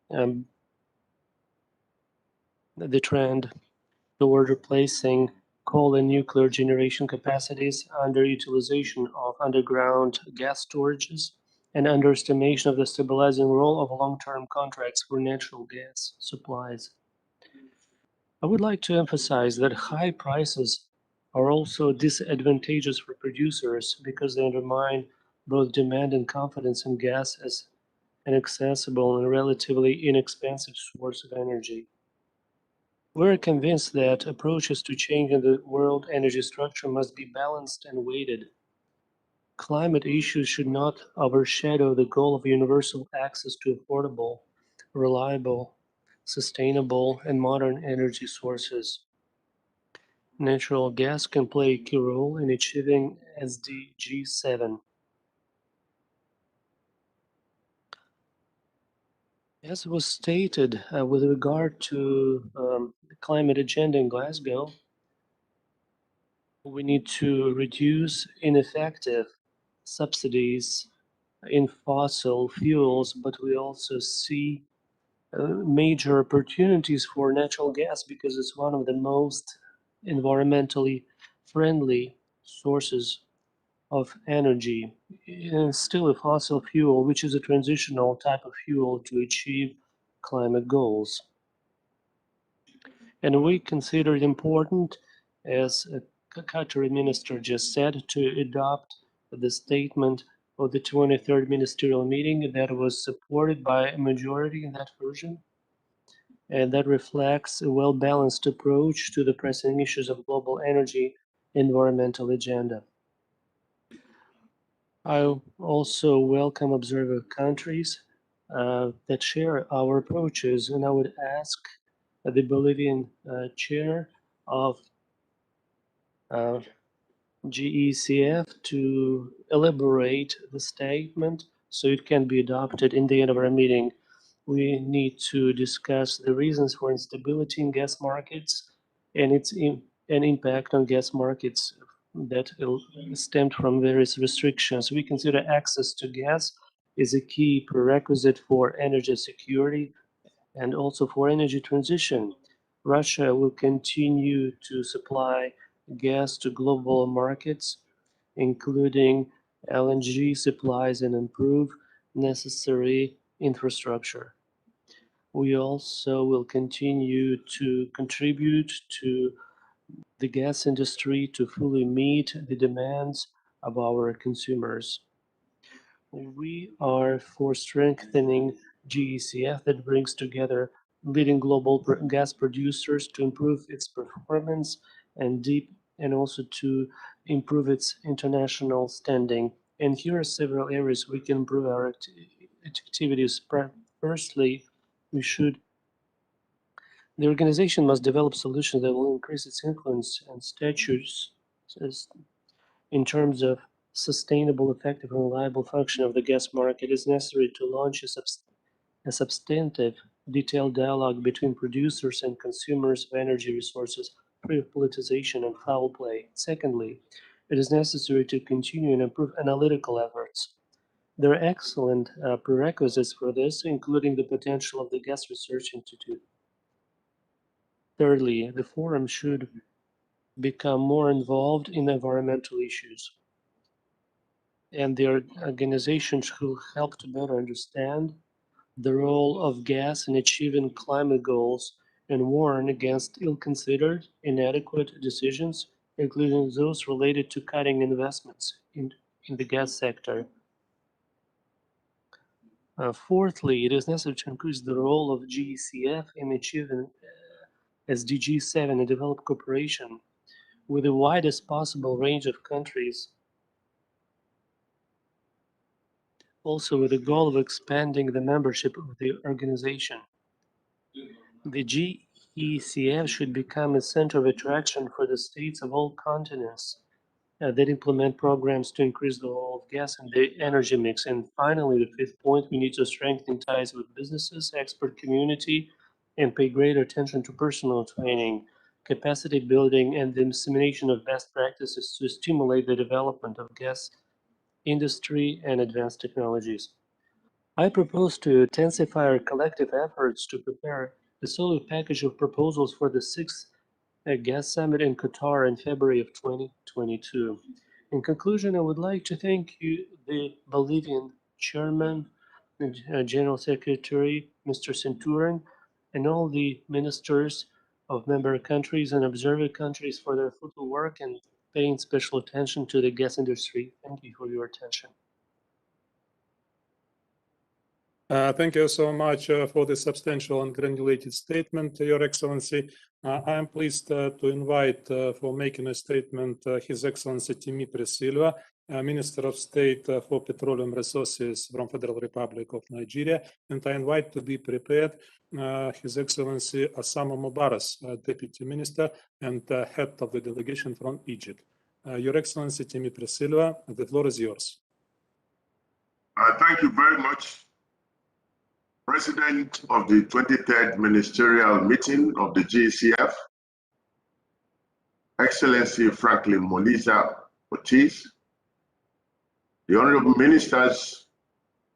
the trend toward replacing coal and nuclear generation capacities, underutilization of underground gas storages, and underestimation of the stabilizing role of long-term contracts for natural gas supplies. I would like to emphasize that high prices are also disadvantageous for producers because they undermine both demand and confidence in gas as an accessible and relatively inexpensive source of energy. We're convinced that approaches to changing the world energy structure must be balanced and weighted. Climate issues should not overshadow the goal of universal access to affordable, reliable, sustainable, and modern energy sources. Natural gas can play a key role in achieving SDG 7. As was stated with regard to the climate agenda in Glasgow, we need to reduce ineffective subsidies in fossil fuels, but we also see major opportunities for natural gas because it's one of the most environmentally friendly sources of energy, and still a fossil fuel, which is a transitional type of fuel to achieve climate goals. And we consider it important, as Qatari minister just said, to adopt the statement of the 23rd ministerial meeting that was supported by a majority in that version, and that reflects a well-balanced approach to the pressing issues of global energy environmental agenda. I also welcome observer countries that share our approaches, and I would ask the Bolivian chair of GECF to elaborate the statement so it can be adopted in the end of our meeting. We need to discuss the reasons for instability in gas markets and its an impact on gas markets that stemmed from various restrictions. We consider access to gas is a key prerequisite for energy security and also for energy transition. Russia will continue to supply gas to global markets, including LNG supplies, and improve necessary infrastructure. We also will continue to contribute to the gas industry to fully meet the demands of our consumers. We are for strengthening GECF that brings together leading global gas producers to improve its performance and also to improve its international standing. And here are several areas we can improve our activities. Firstly, the organization must develop solutions that will increase its influence and status in terms of sustainable, effective, and reliable function of the gas market. It is necessary to launch a substantive, detailed dialogue between producers and consumers of energy resources, free of politicization and foul play. Secondly, it is necessary to continue and improve analytical efforts. There are excellent prerequisites for this, including the potential of the Gas Research Institute. Thirdly, the forum should become more involved in environmental issues, and their organizations will help to better understand the role of gas in achieving climate goals and warn against ill-considered, inadequate decisions, including those related to cutting investments in the gas sector. Fourthly, it is necessary to increase the role of GECF in achieving SDG 7 and develop cooperation with the widest possible range of countries, also with the goal of expanding the membership of the organization. The GECF should become a center of attraction for the states of all continents that implement programs to increase the role of gas in the energy mix. And finally, the fifth point, we need to strengthen ties with businesses, expert community, and pay greater attention to personal training, capacity building, and the dissemination of best practices to stimulate the development of gas industry and advanced technologies. I propose to intensify our collective efforts to prepare a solid package of proposals for the 6th Gas Summit in Qatar in February of 2022. In conclusion, I would like to thank you, the Bolivian Chairman and General Secretary, Mr. Centurion, and all the ministers of member countries and observer countries for their fruitful work and paying special attention to the gas industry. Thank you for your attention. Thank you so much for the substantial and granulated statement, Your Excellency. I am pleased to invite for making a statement His Excellency Dimitris Silva, Minister of State for Petroleum Resources from Federal Republic of Nigeria, and I invite to be prepared His Excellency Osama Mubarak, Deputy Minister and Head of the Delegation from Egypt. Your Excellency Dimitris Silva, the floor is yours. Thank you very much. President of the 23rd Ministerial Meeting of the GECF, Excellency Franklin Moliza Ortiz, the Honorable Ministers,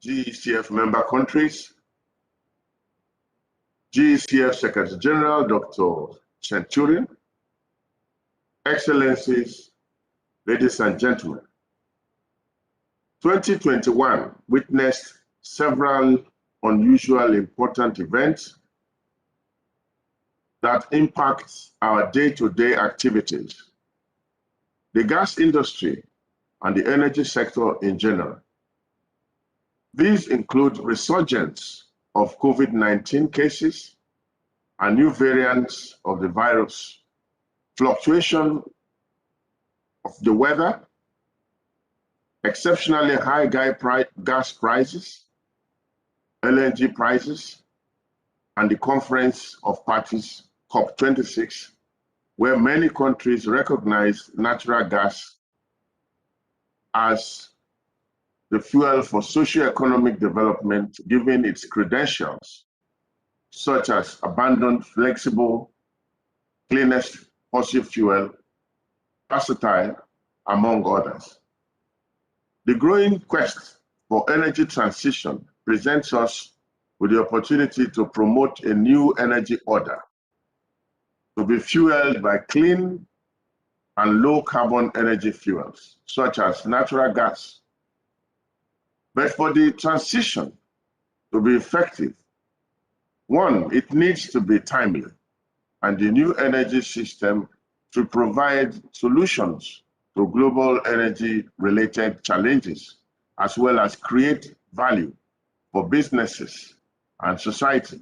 GECF member countries, GECF Secretary General, Dr. Centurion, Excellencies, ladies and gentlemen. 2021 witnessed several unusual important events that impact our day-to-day activities, the gas industry and the energy sector in general. These include resurgence of COVID-19 cases and new variants of the virus, fluctuation of the weather, exceptionally high gas prices, LNG prices, and the Conference of Parties, COP26, where many countries recognize natural gas as the fuel for socio-economic development, given its credentials, such as abundant, flexible, cleanest fossil fuel, versatile, among others. The growing quest for energy transition presents us with the opportunity to promote a new energy order to be fueled by clean and low carbon energy fuels, such as natural gas. But for the transition to be effective, one, it needs to be timely, and the new energy system should provide solutions to global energy-related challenges, as well as create value for businesses and society.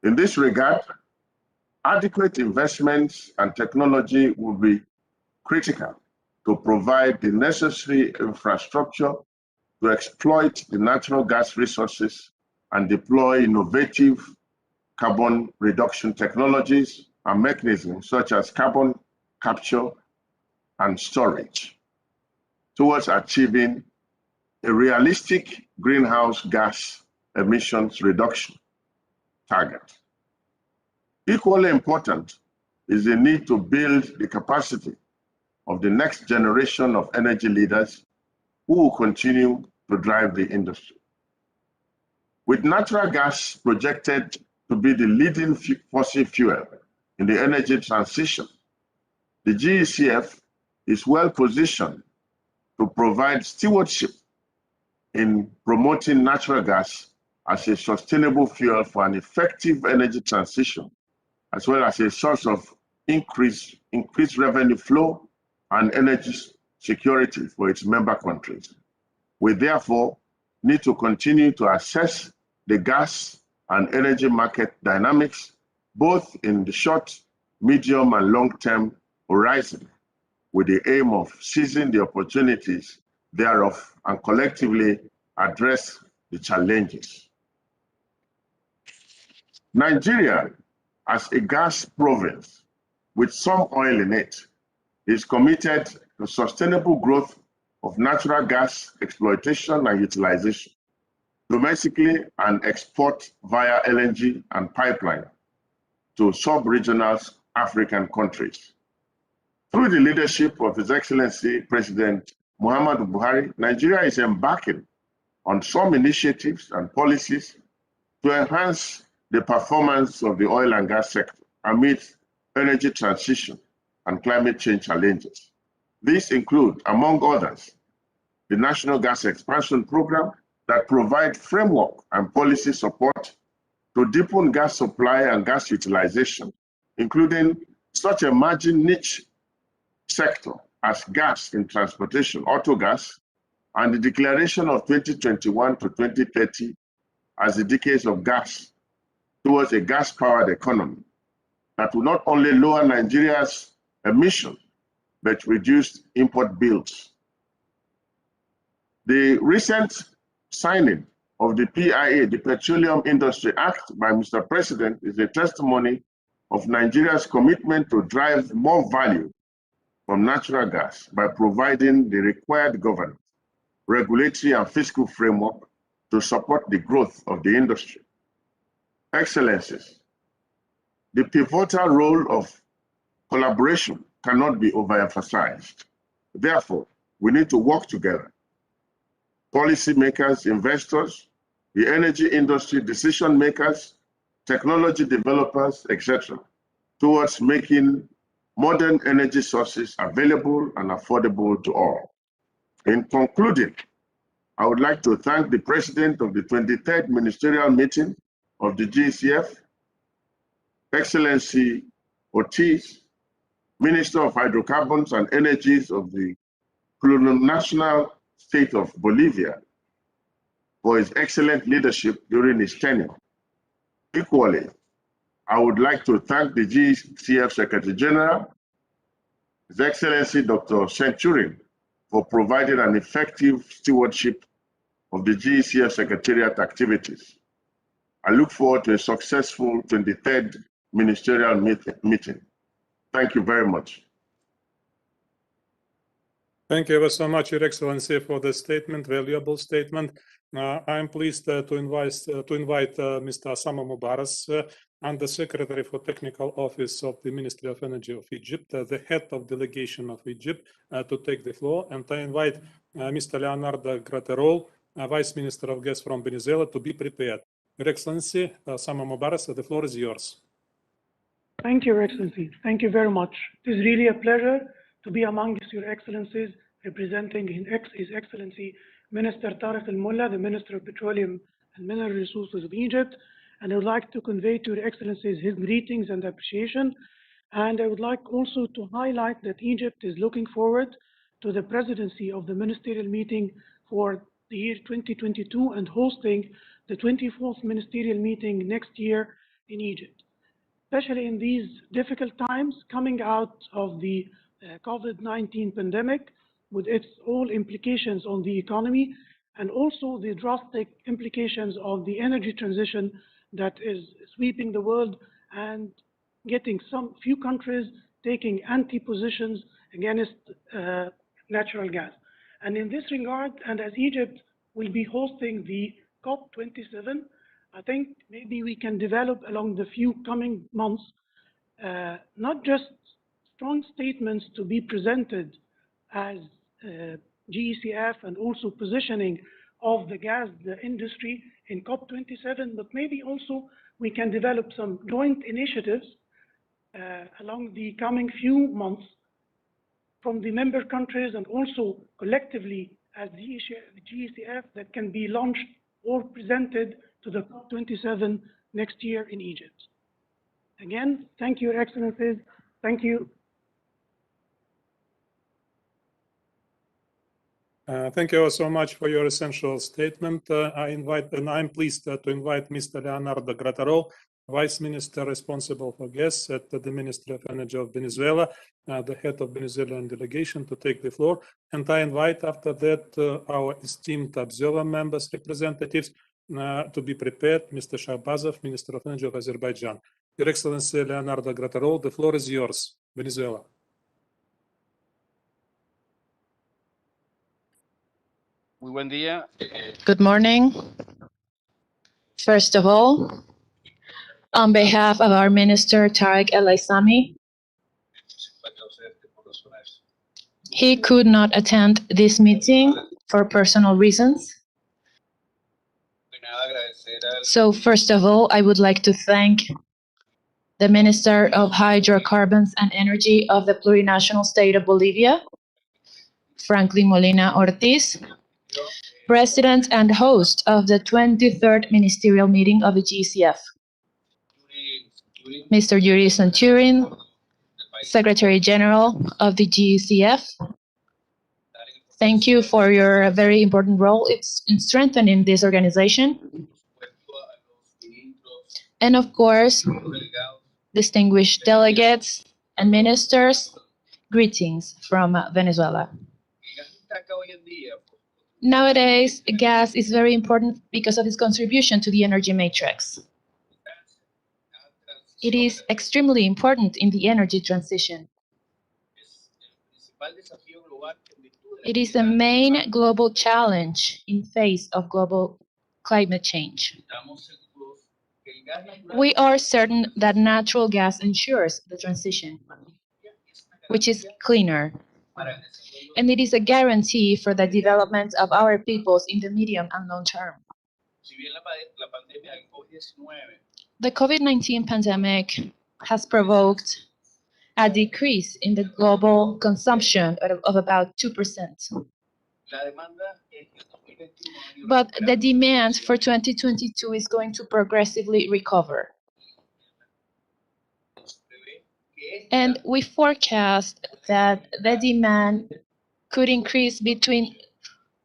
In this regard, adequate investments and technology will be critical to provide the necessary infrastructure to exploit the natural gas resources and deploy innovative carbon reduction technologies and mechanisms such as carbon capture and storage towards achieving a realistic greenhouse gas emissions reduction target. Equally important is the need to build the capacity of the next generation of energy leaders who will continue to drive the industry. With natural gas projected to be the leading fossil fuel in the energy transition, the GECF is well positioned to provide stewardship in promoting natural gas as a sustainable fuel for an effective energy transition, as well as a source of increased revenue flow and energy security for its member countries. We therefore need to continue to assess the gas and energy market dynamics, both in the short, medium, and long-term horizon, with the aim of seizing the opportunities thereof and collectively address the challenges. Nigeria, as a gas province with some oil in it, is committed to sustainable growth of natural gas exploitation and utilization, domestically and export via LNG and pipeline to sub-regional African countries. Through the leadership of His Excellency President Muhammadu Buhari, Nigeria is embarking on some initiatives and policies to enhance the performance of the oil and gas sector amid energy transition and climate change challenges. These include, among others, the National Gas Expansion Program that provides framework and policy support to deepen gas supply and gas utilization, including such emerging niche sector as gas in transportation, auto gas, and the declaration of 2021 to 2030 as the decades of gas towards a gas-powered economy that will not only lower Nigeria's emissions, but reduce import bills. The recent signing of the PIA, the Petroleum Industry Act, by Mr. President is a testimony of Nigeria's commitment to drive more value from natural gas by providing the required governance, regulatory and fiscal framework to support the growth of the industry. Excellencies, the pivotal role of collaboration cannot be overemphasized. Therefore, we need to work together. Policymakers, investors, the energy industry decision makers, technology developers, etc., towards making modern energy sources available and affordable to all. In concluding, I would like to thank the President of the 23rd Ministerial Meeting of the GECF, Excellency Ortiz, Minister of Hydrocarbons and Energies of the plurinational state of Bolivia, for his excellent leadership during his tenure. Equally, I would like to thank the GECF Secretary General, His Excellency Dr. Centurion, for providing an effective stewardship of the GECF Secretariat activities. I look forward to a successful 23rd Ministerial meeting. Thank you very much. Thank you ever so much, Your Excellency, for the statement, valuable statement. I'm pleased to invite Mr. Osama Mubarak, Undersecretary for Technical Office of the Ministry of Energy of Egypt, the head of delegation of Egypt, to take the floor. And I invite Mr. Leonardo Graterol, Vice Minister of Gas from Venezuela, to be prepared. Your Excellency, Osama Mubarak, the floor is yours. Thank you, Your Excellency. Thank you very much. It is really a pleasure to be amongst Your Excellencies, representing His Excellency Minister Tariq Al-Mullah, the Minister of Petroleum and Mineral Resources of Egypt. And I would like to convey to Your Excellencies his greetings and appreciation. And I would like also to highlight that Egypt is looking forward to the presidency of the ministerial meeting for the year 2022 and hosting the 24th ministerial meeting next year in Egypt, especially in these difficult times coming out of the COVID-19 pandemic with its all implications on the economy and also the drastic implications of the energy transition that is sweeping the world and getting some few countries taking anti-positions against natural gas. And in this regard, and as Egypt will be hosting the COP27, I think maybe we can develop along the few coming months, not just strong statements to be presented as GECF and also positioning of the gas industry in COP27, but maybe also we can develop some joint initiatives along the coming few months from the member countries and also collectively as the GECF that can be launched or presented to the COP27 next year in Egypt. Again, thank you, Your Excellencies. Thank you. Thank you so much for your essential statement. I'm pleased to invite Mr. Leonardo Graterol, Vice Minister responsible for gas at the Ministry of Energy of Venezuela, the head of Venezuelan delegation, to take the floor. And I invite after that our esteemed observer members, representatives, to be prepared. Mr. Shahbazov, Minister of Energy of Azerbaijan. Your Excellency Leonardo Graterol, the floor is yours. Venezuela. Good morning. First of all, on behalf of our Minister Tarek El Aissami, he could not attend this meeting for personal reasons. So first of all, I would like to thank the Minister of Hydrocarbons and Energy of the plurinational state of Bolivia, Franklin Molina Ortiz, President and host of the 23rd Ministerial Meeting of the GECF, Mr. Yuri Santurin, Secretary General of the GECF. Thank you for your very important role in strengthening this organization. And of course, distinguished delegates and ministers, greetings from Venezuela. Nowadays, gas is very important because of its contribution to the energy matrix. It is extremely important in the energy transition. It is the main global challenge in face of global climate change. We are certain that natural gas ensures the transition, which is cleaner, and it is a guarantee for the development of our peoples in the medium and long term. The COVID-19 pandemic has provoked a decrease in the global consumption of about 2%. But the demand for 2022 is going to progressively recover. And we forecast that the demand could increase between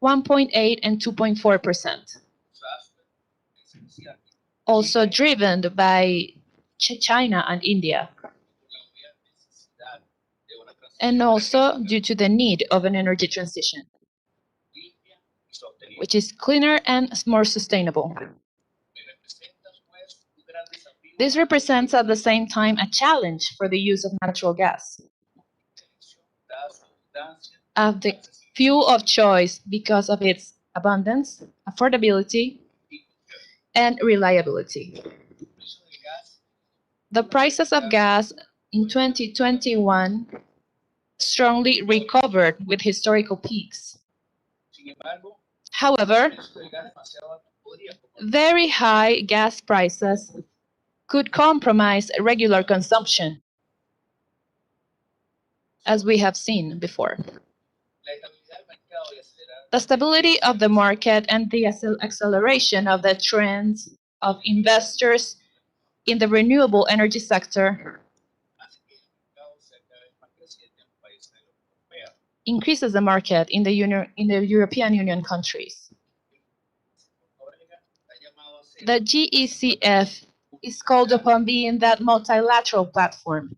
1.8 and 2.4%. Also driven by China and India. And also due to the need of an energy transition, which is cleaner and more sustainable. This represents at the same time a challenge for the use of natural gas, of the fuel of choice because of its abundance, affordability, and reliability. The prices of gas in 2021 strongly recovered with historical peaks. However, very high gas prices could compromise regular consumption, as we have seen before. The stability of the market and the acceleration of the trends of investors in the renewable energy sector increases the market in the European Union countries. The GECF is called upon being that multilateral platform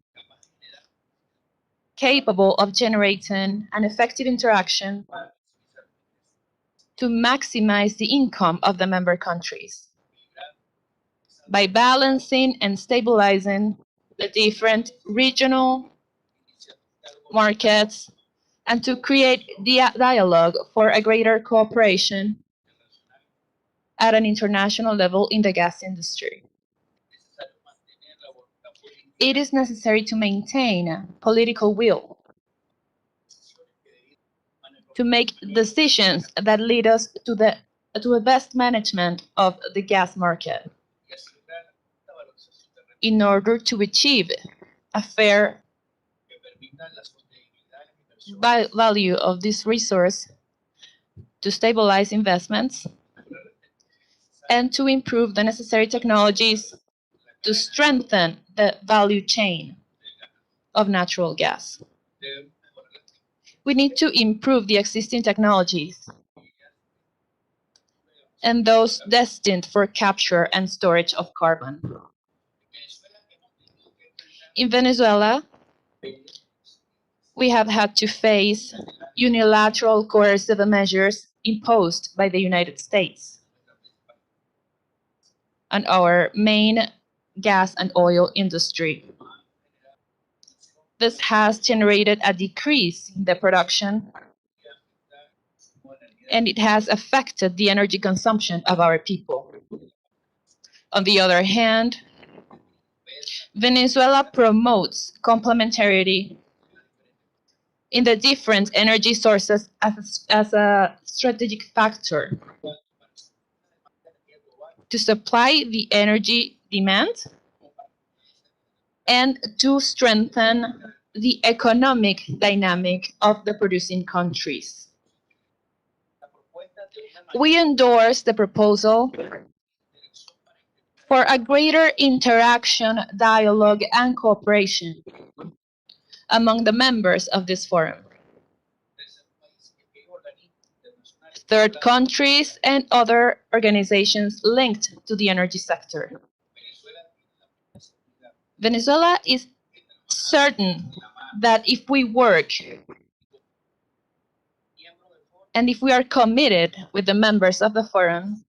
capable of generating an effective interaction to maximize the income of the member countries by balancing and stabilizing the different regional markets and to create dialogue for a greater cooperation at an international level in the gas industry. It is necessary to maintain political will to make decisions that lead us to the best management of the gas market in order to achieve a fair value of this resource, to stabilize investments, and to improve the necessary technologies to strengthen the value chain of natural gas. We need to improve the existing technologies and those destined for capture and storage of carbon. In Venezuela, we have had to face unilateral coercive measures imposed by the United States on our main gas and oil industry. This has generated a decrease in the production, and it has affected the energy consumption of our people. On the other hand, Venezuela promotes complementarity in the different energy sources as a strategic factor to supply the energy demand and to strengthen the economic dynamic of the producing countries. We endorse the proposal for a greater interaction, dialogue, and cooperation among the members of this forum, third countries, and other organizations linked to the energy sector. Venezuela is certain that if we work and if we are committed with the members of the forum,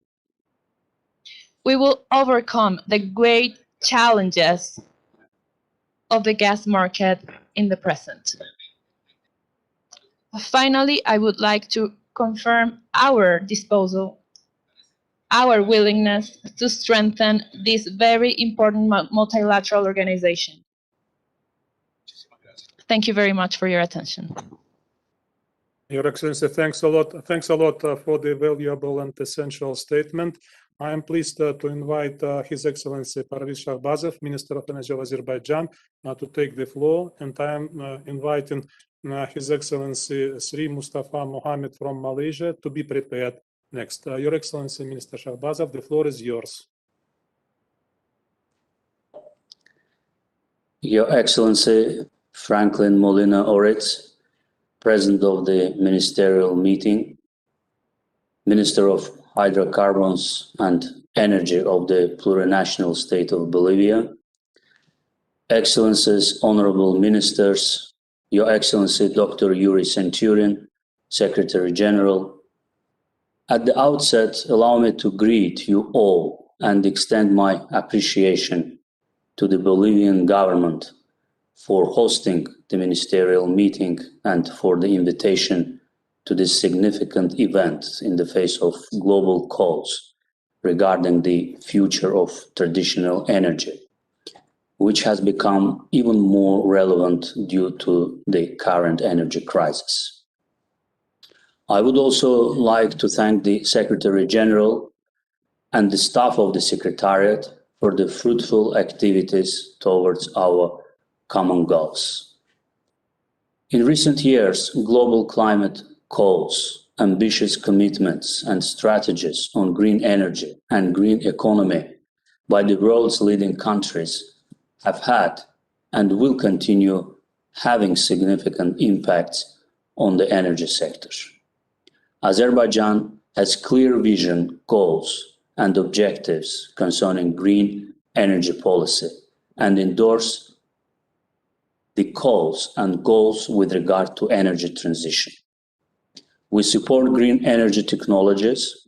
we will overcome the great challenges of the gas market in the present. Finally, I would like to confirm our disposal, our willingness to strengthen this very important multilateral organization. Thank you very much for your attention. Your Excellency, thanks a lot. Thanks a lot for the valuable and essential statement. I am pleased to invite His Excellency Parviz Shahbazov, Minister of Energy of Azerbaijan, to take the floor, and I am inviting His Excellency Sri Mustafa Mohammed from Malaysia to be prepared next. Your Excellency, Minister Shahbazov, the floor is yours. Your Excellency Franklin Molina Oritz, President of the Ministerial Meeting, Minister of Hydrocarbons and Energy of the Plurinational State of Bolivia, Excellencies, Honorable Ministers, Your Excellency Dr. Yuri Centurion, Secretary General. At the outset, allow me to greet you all and extend my appreciation to the Bolivian government for hosting the ministerial meeting and for the invitation to this significant event in the face of global calls regarding the future of traditional energy, which has become even more relevant due to the current energy crisis. I would also like to thank the Secretary General and the staff of the Secretariat for the fruitful activities towards our common goals. In recent years, global climate calls, ambitious commitments and strategies on green energy and green economy by the world's leading countries have had and will continue having significant impacts on the energy sector. Azerbaijan has clear vision, goals, and objectives concerning green energy policy and endorse the calls and goals with regard to energy transition. We support green energy technologies,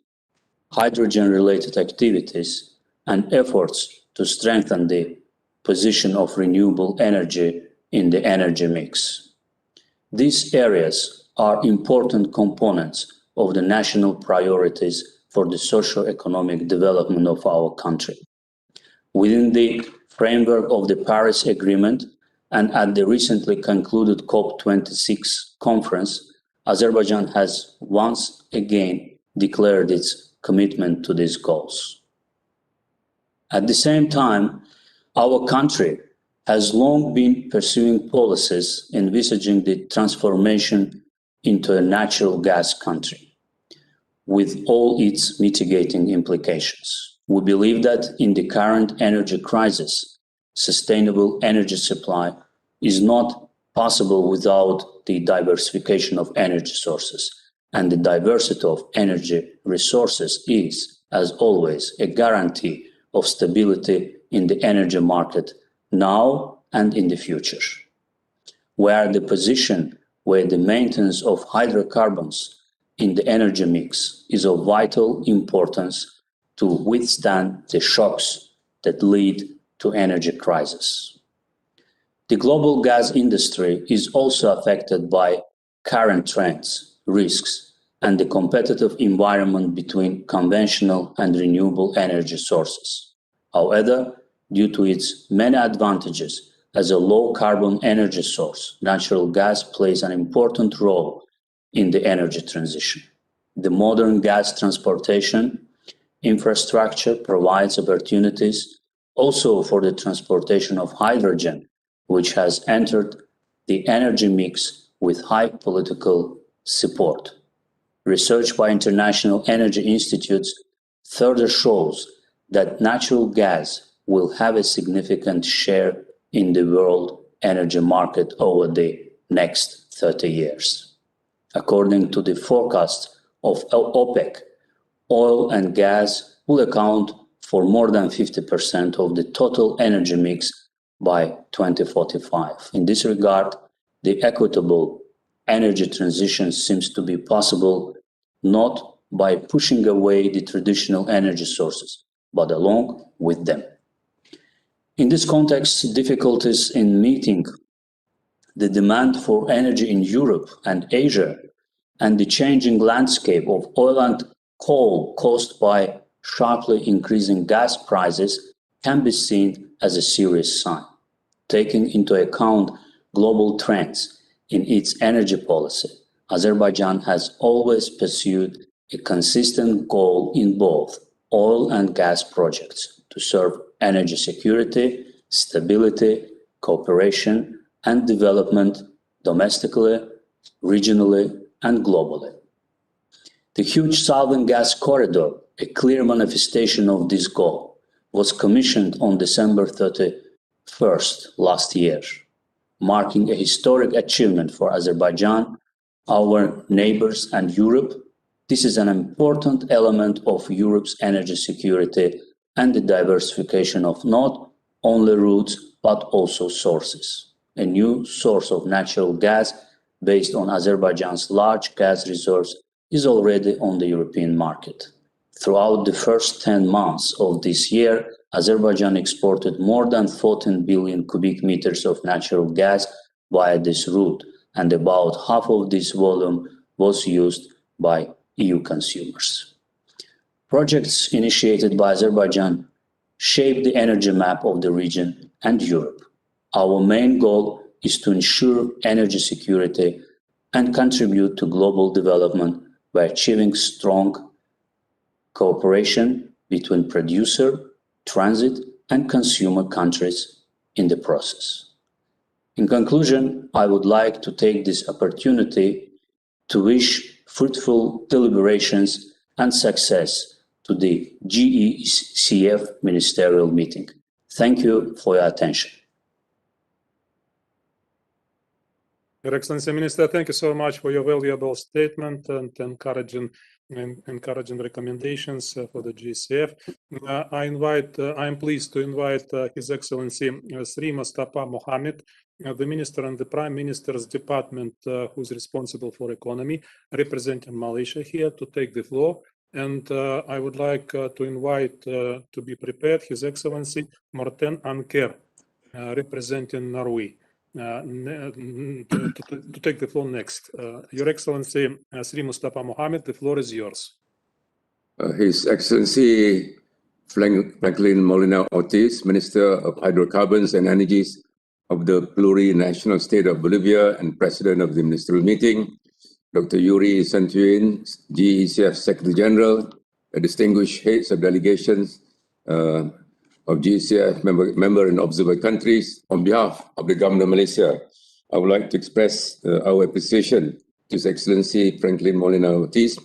hydrogen-related activities, and efforts to strengthen the position of renewable energy in the energy mix. These areas are important components of the national priorities for the socio-economic development of our country. Within the framework of the Paris Agreement and at the recently concluded COP26 conference, Azerbaijan has once again declared its commitment to these goals. At the same time, our country has long been pursuing policies envisaging the transformation into a natural gas country, with all its mitigating implications. We believe that in the current energy crisis, sustainable energy supply is not possible without the diversification of energy sources, and the diversity of energy resources is, as always, a guarantee of stability in the energy market now and in the future. We are in the position where the maintenance of hydrocarbons in the energy mix is of vital importance to withstand the shocks that lead to energy crisis. The global gas industry is also affected by current trends, risks, and the competitive environment between conventional and renewable energy sources. However, due to its many advantages as a low-carbon energy source, natural gas plays an important role in the energy transition. The modern gas transportation infrastructure provides opportunities also for the transportation of hydrogen, which has entered the energy mix with high political support. Research by international energy institutes further shows that natural gas will have a significant share in the world energy market over the next 30 years. According to the forecast of OPEC, oil and gas will account for more than 50% of the total energy mix by 2045. In this regard, the equitable energy transition seems to be possible not by pushing away the traditional energy sources, but along with them. In this context, difficulties in meeting the demand for energy in Europe and Asia and the changing landscape of oil and coal caused by sharply increasing gas prices can be seen as a serious sign. Taking into account global trends in its energy policy, Azerbaijan has always pursued a consistent goal in both oil and gas projects to serve energy security, stability, cooperation, and development domestically, regionally, and globally. The huge Southern Gas Corridor, a clear manifestation of this goal, was commissioned on December 31st last year, marking a historic achievement for Azerbaijan, our neighbors, and Europe. This is an important element of Europe's energy security and the diversification of not only routes but also sources. A new source of natural gas based on Azerbaijan's large gas reserves is already on the European market. Throughout the first 10 months of this year, Azerbaijan exported more than 14 billion cubic meters of natural gas via this route, and about half of this volume was used by EU consumers. Projects initiated by Azerbaijan shape the energy map of the region and Europe. Our main goal is to ensure energy security and contribute to global development by achieving strong cooperation between producer, transit, and consumer countries in the process. In conclusion, I would like to take this opportunity to wish fruitful deliberations and success to the GECF Ministerial meeting. Thank you for your attention. Your Excellency Minister, thank you so much for your valuable statement and encouraging recommendations for the GECF. I am pleased to invite His Excellency Sri Mustafa Mohammed, the Minister in the Prime Minister's Department who's responsible for economy, representing Malaysia here to take the floor. And I would like to invite to be prepared His Excellency Morten Anker, representing Norway. To take the floor next. Your Excellency Sri Mustafa Mohammed, the floor is yours. His Excellency Franklin Molina Ortiz, Minister of Hydrocarbons and Energies of the Plurinational State of Bolivia and President of the Ministerial Meeting, Dr. Yuri Santuin, GECF Secretary General, distinguished heads of delegations of GECF member and observer countries, on behalf of the Government of Malaysia, I would like to express our appreciation to His Excellency Franklin Molina Ortiz,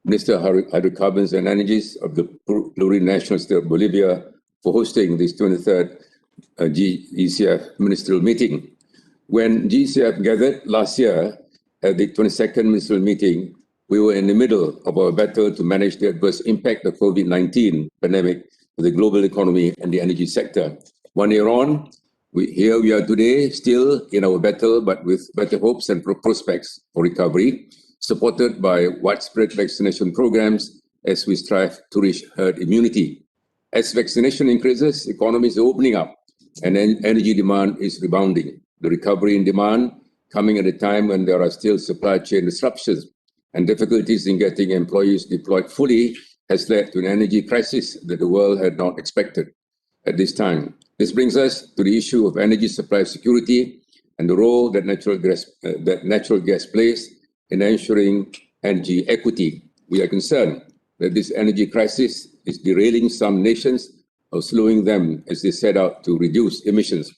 Minister of Hydrocarbons and Energies of the Plurinational State of Bolivia, for hosting this 23rd GECF Ministerial Meeting. When GECF gathered last year at the 22nd Ministerial Meeting, we were in the middle of our battle to manage the adverse impact of COVID-19 pandemic for the global economy and the energy sector. 1 year on, here we are today, still in our battle, but with better hopes and prospects for recovery, supported by widespread vaccination programs as we strive to reach herd immunity. As vaccination increases, economies are opening up and energy demand is rebounding. The recovery in demand coming at a time when there are still supply chain disruptions and difficulties in getting employees deployed fully has led to an energy crisis that the world had not expected at this time. This brings us to the issue of energy supply security and the role that natural gas plays in ensuring energy equity. We are concerned that this energy crisis is derailing some nations or slowing them as they set out to reduce emissions.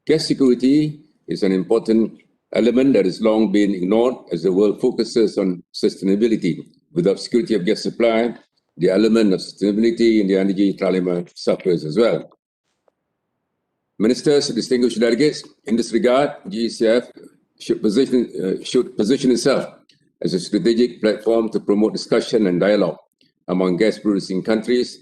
Gas security is an important element that has long been ignored as the world focuses on sustainability. Without security of gas supply, the element of sustainability in the energy trilemma suffers as well. Ministers, distinguished delegates, in this regard, GECF should position itself as a strategic platform to promote discussion and dialogue among gas-producing countries,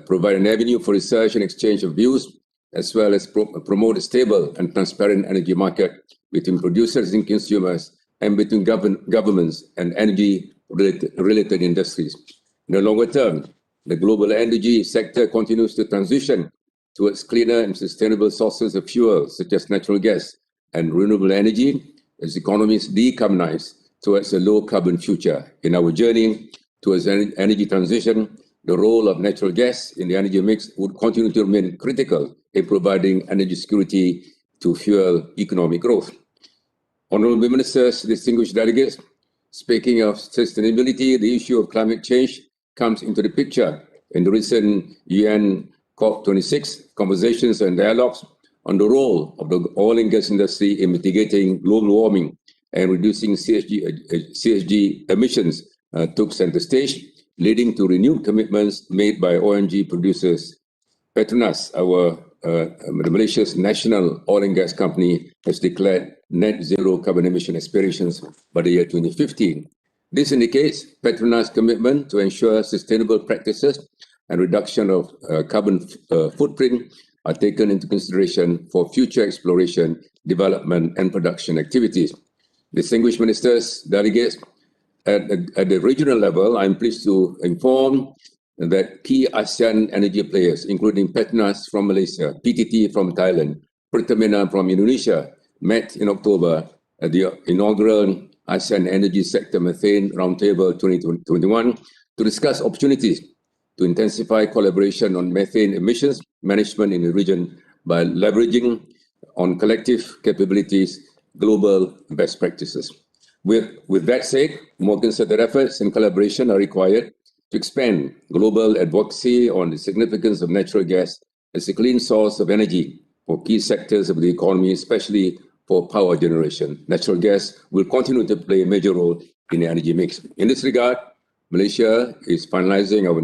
provide an avenue for research and exchange of views, as well as promote a stable and transparent energy market between producers and consumers and between governments and energy-related industries. In the longer term, the global energy sector continues to transition towards cleaner and sustainable sources of fuel, such as natural gas and renewable energy, as economies decarbonize towards a low-carbon future. In our journey towards energy transition, the role of natural gas in the energy mix would continue to remain critical in providing energy security to fuel economic growth. Honorable Ministers, distinguished delegates, speaking of sustainability, the issue of climate change comes into the picture in the recent UN COP26 conversations and dialogues on the role of the oil and gas industry in mitigating global warming and reducing CSG emissions took center stage, leading to renewed commitments made by ONG producers. Petronas, Malaysia's national oil and gas company, has declared net zero carbon emission aspirations by the year 2050. This indicates Petronas' commitment to ensure sustainable practices and reduction of carbon footprint are taken into consideration for future exploration, development, and production activities. Distinguished ministers, delegates, at the regional level, I'm pleased to inform that key ASEAN energy players, including Petronas from Malaysia, PTT from Thailand, Pertamina from Indonesia, met in October at the inaugural ASEAN Energy Sector Methane Roundtable 2021 to discuss opportunities to intensify collaboration on methane emissions management in the region by leveraging on collective capabilities, global best practices. With that said, more concerted efforts and collaboration are required to expand global advocacy on the significance of natural gas as a clean source of energy for key sectors of the economy, especially for power generation. Natural gas will continue to play a major role in the energy mix. In this regard, Malaysia is finalizing our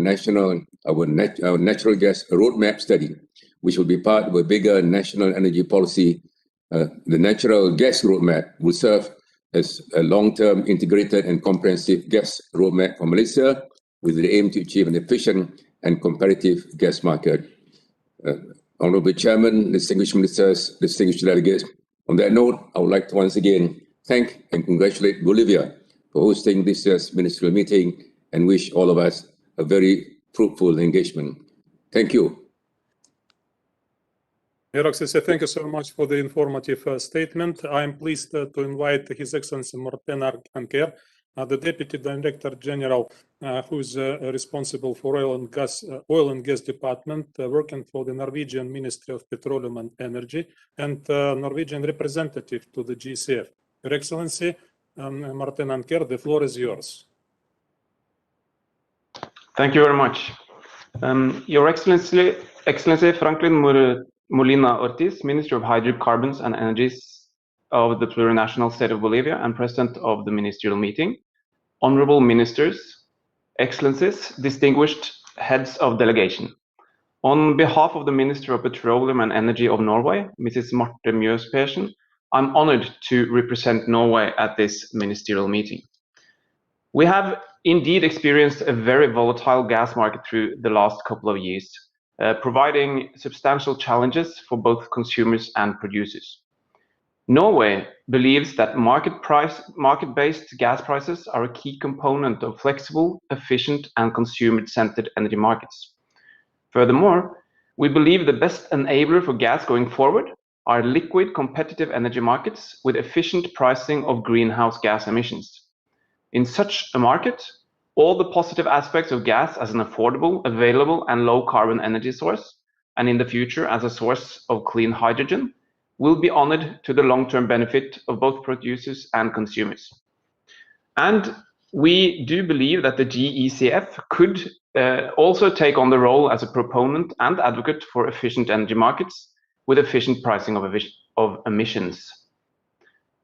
natural gas roadmap study, which will be part of a bigger national energy policy The natural gas roadmap will serve as a long-term integrated and comprehensive gas roadmap for Malaysia with the aim to achieve an efficient and competitive gas market. Honorable Chairman, distinguished ministers, distinguished delegates, on that note, I would like to once again thank and congratulate Bolivia for hosting this year's ministerial meeting and wish all of us a very fruitful engagement. Thank you. Your Excellency, thank you so much for the informative statement. I am pleased to invite His Excellency Morten Anker, the Deputy Director General, who is responsible for oil and gas department, working for the Norwegian Ministry of Petroleum and Energy, and Norwegian representative to the GECF. Your Excellency, Morten Anker, the floor is yours. Thank you very much. Your Excellency Franklin Molina Ortiz, Minister of Hydrocarbons and Energies of the plurinational state of Bolivia and President of the Ministerial meeting, Honorable Ministers, Excellencies, distinguished heads of delegation. On behalf of the Minister of Petroleum and Energy of Norway, Mrs. Marte Mjøs Persen, I'm honored to represent Norway at this ministerial meeting. We have indeed experienced a very volatile gas market through the last couple of years, providing substantial challenges for both consumers and producers. Norway believes that market-based gas prices are a key component of flexible, efficient, and consumer-centered energy markets. Furthermore, we believe the best enabler for gas going forward are liquid competitive energy markets with efficient pricing of greenhouse gas emissions. In such a market, all the positive aspects of gas as an affordable, available, and low-carbon energy source, and in the future as a source of clean hydrogen, will be honored to the long-term benefit of both producers and consumers. And we do believe that the GECF could also take on the role as a proponent and advocate for efficient energy markets with efficient pricing of emissions.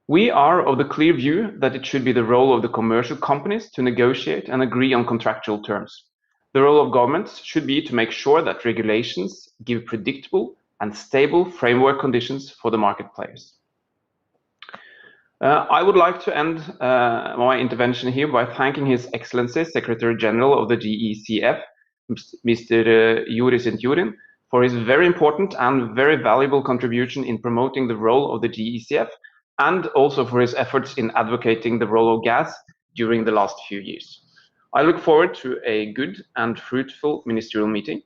We are of the clear view that it should be the role of the commercial companies to negotiate and agree on contractual terms. The role of governments should be to make sure that regulations give predictable and stable framework conditions for the market players. I would like to end my intervention here by thanking His Excellency Secretary General of the GECF, Mr. Yuri Centurion, for his very important and very valuable contribution in promoting the role of the GECF, and also for his efforts in advocating the role of gas during the last few years. I look forward to a good and fruitful ministerial meeting.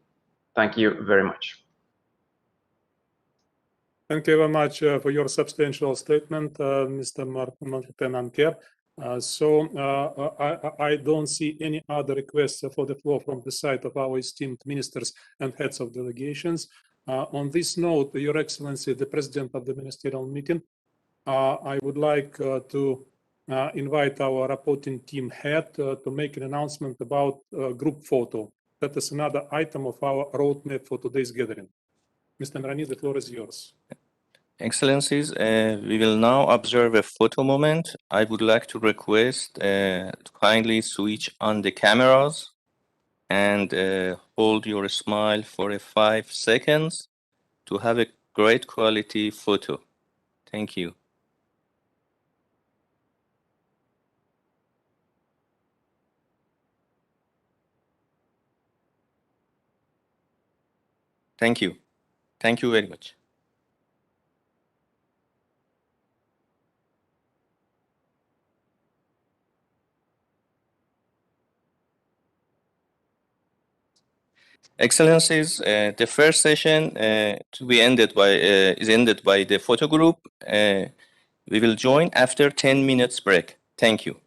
Thank you very much. Thank you very much for your substantial statement, Mr. Morten Anker. I don't see any other requests for the floor from the side of our esteemed ministers and heads of delegations. On this note, Your Excellency, the President of the Ministerial meeting, I would like to invite our reporting team head to make an announcement about group photo. That is another item of our roadmap for today's gathering. Mr. Rani, the floor is yours. Excellencies, we will now observe a photo moment. I would like to request to kindly switch on the cameras and hold your smile for 5 seconds to have a great quality photo. Thank you. Thank you. Thank you very much. Excellencies, the first session to be ended by is ended by the photo group. We will join after 10 minutes break. Thank you.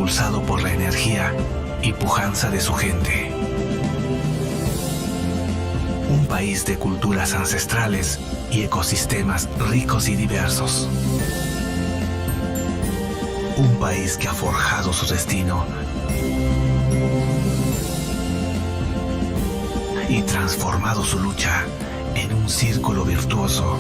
impulsado por la energía y pujanza de su gente. Un país de culturas ancestrales y ecosistemas ricos y diversos. Un país que ha forjado su destino y transformado su lucha en un círculo virtuoso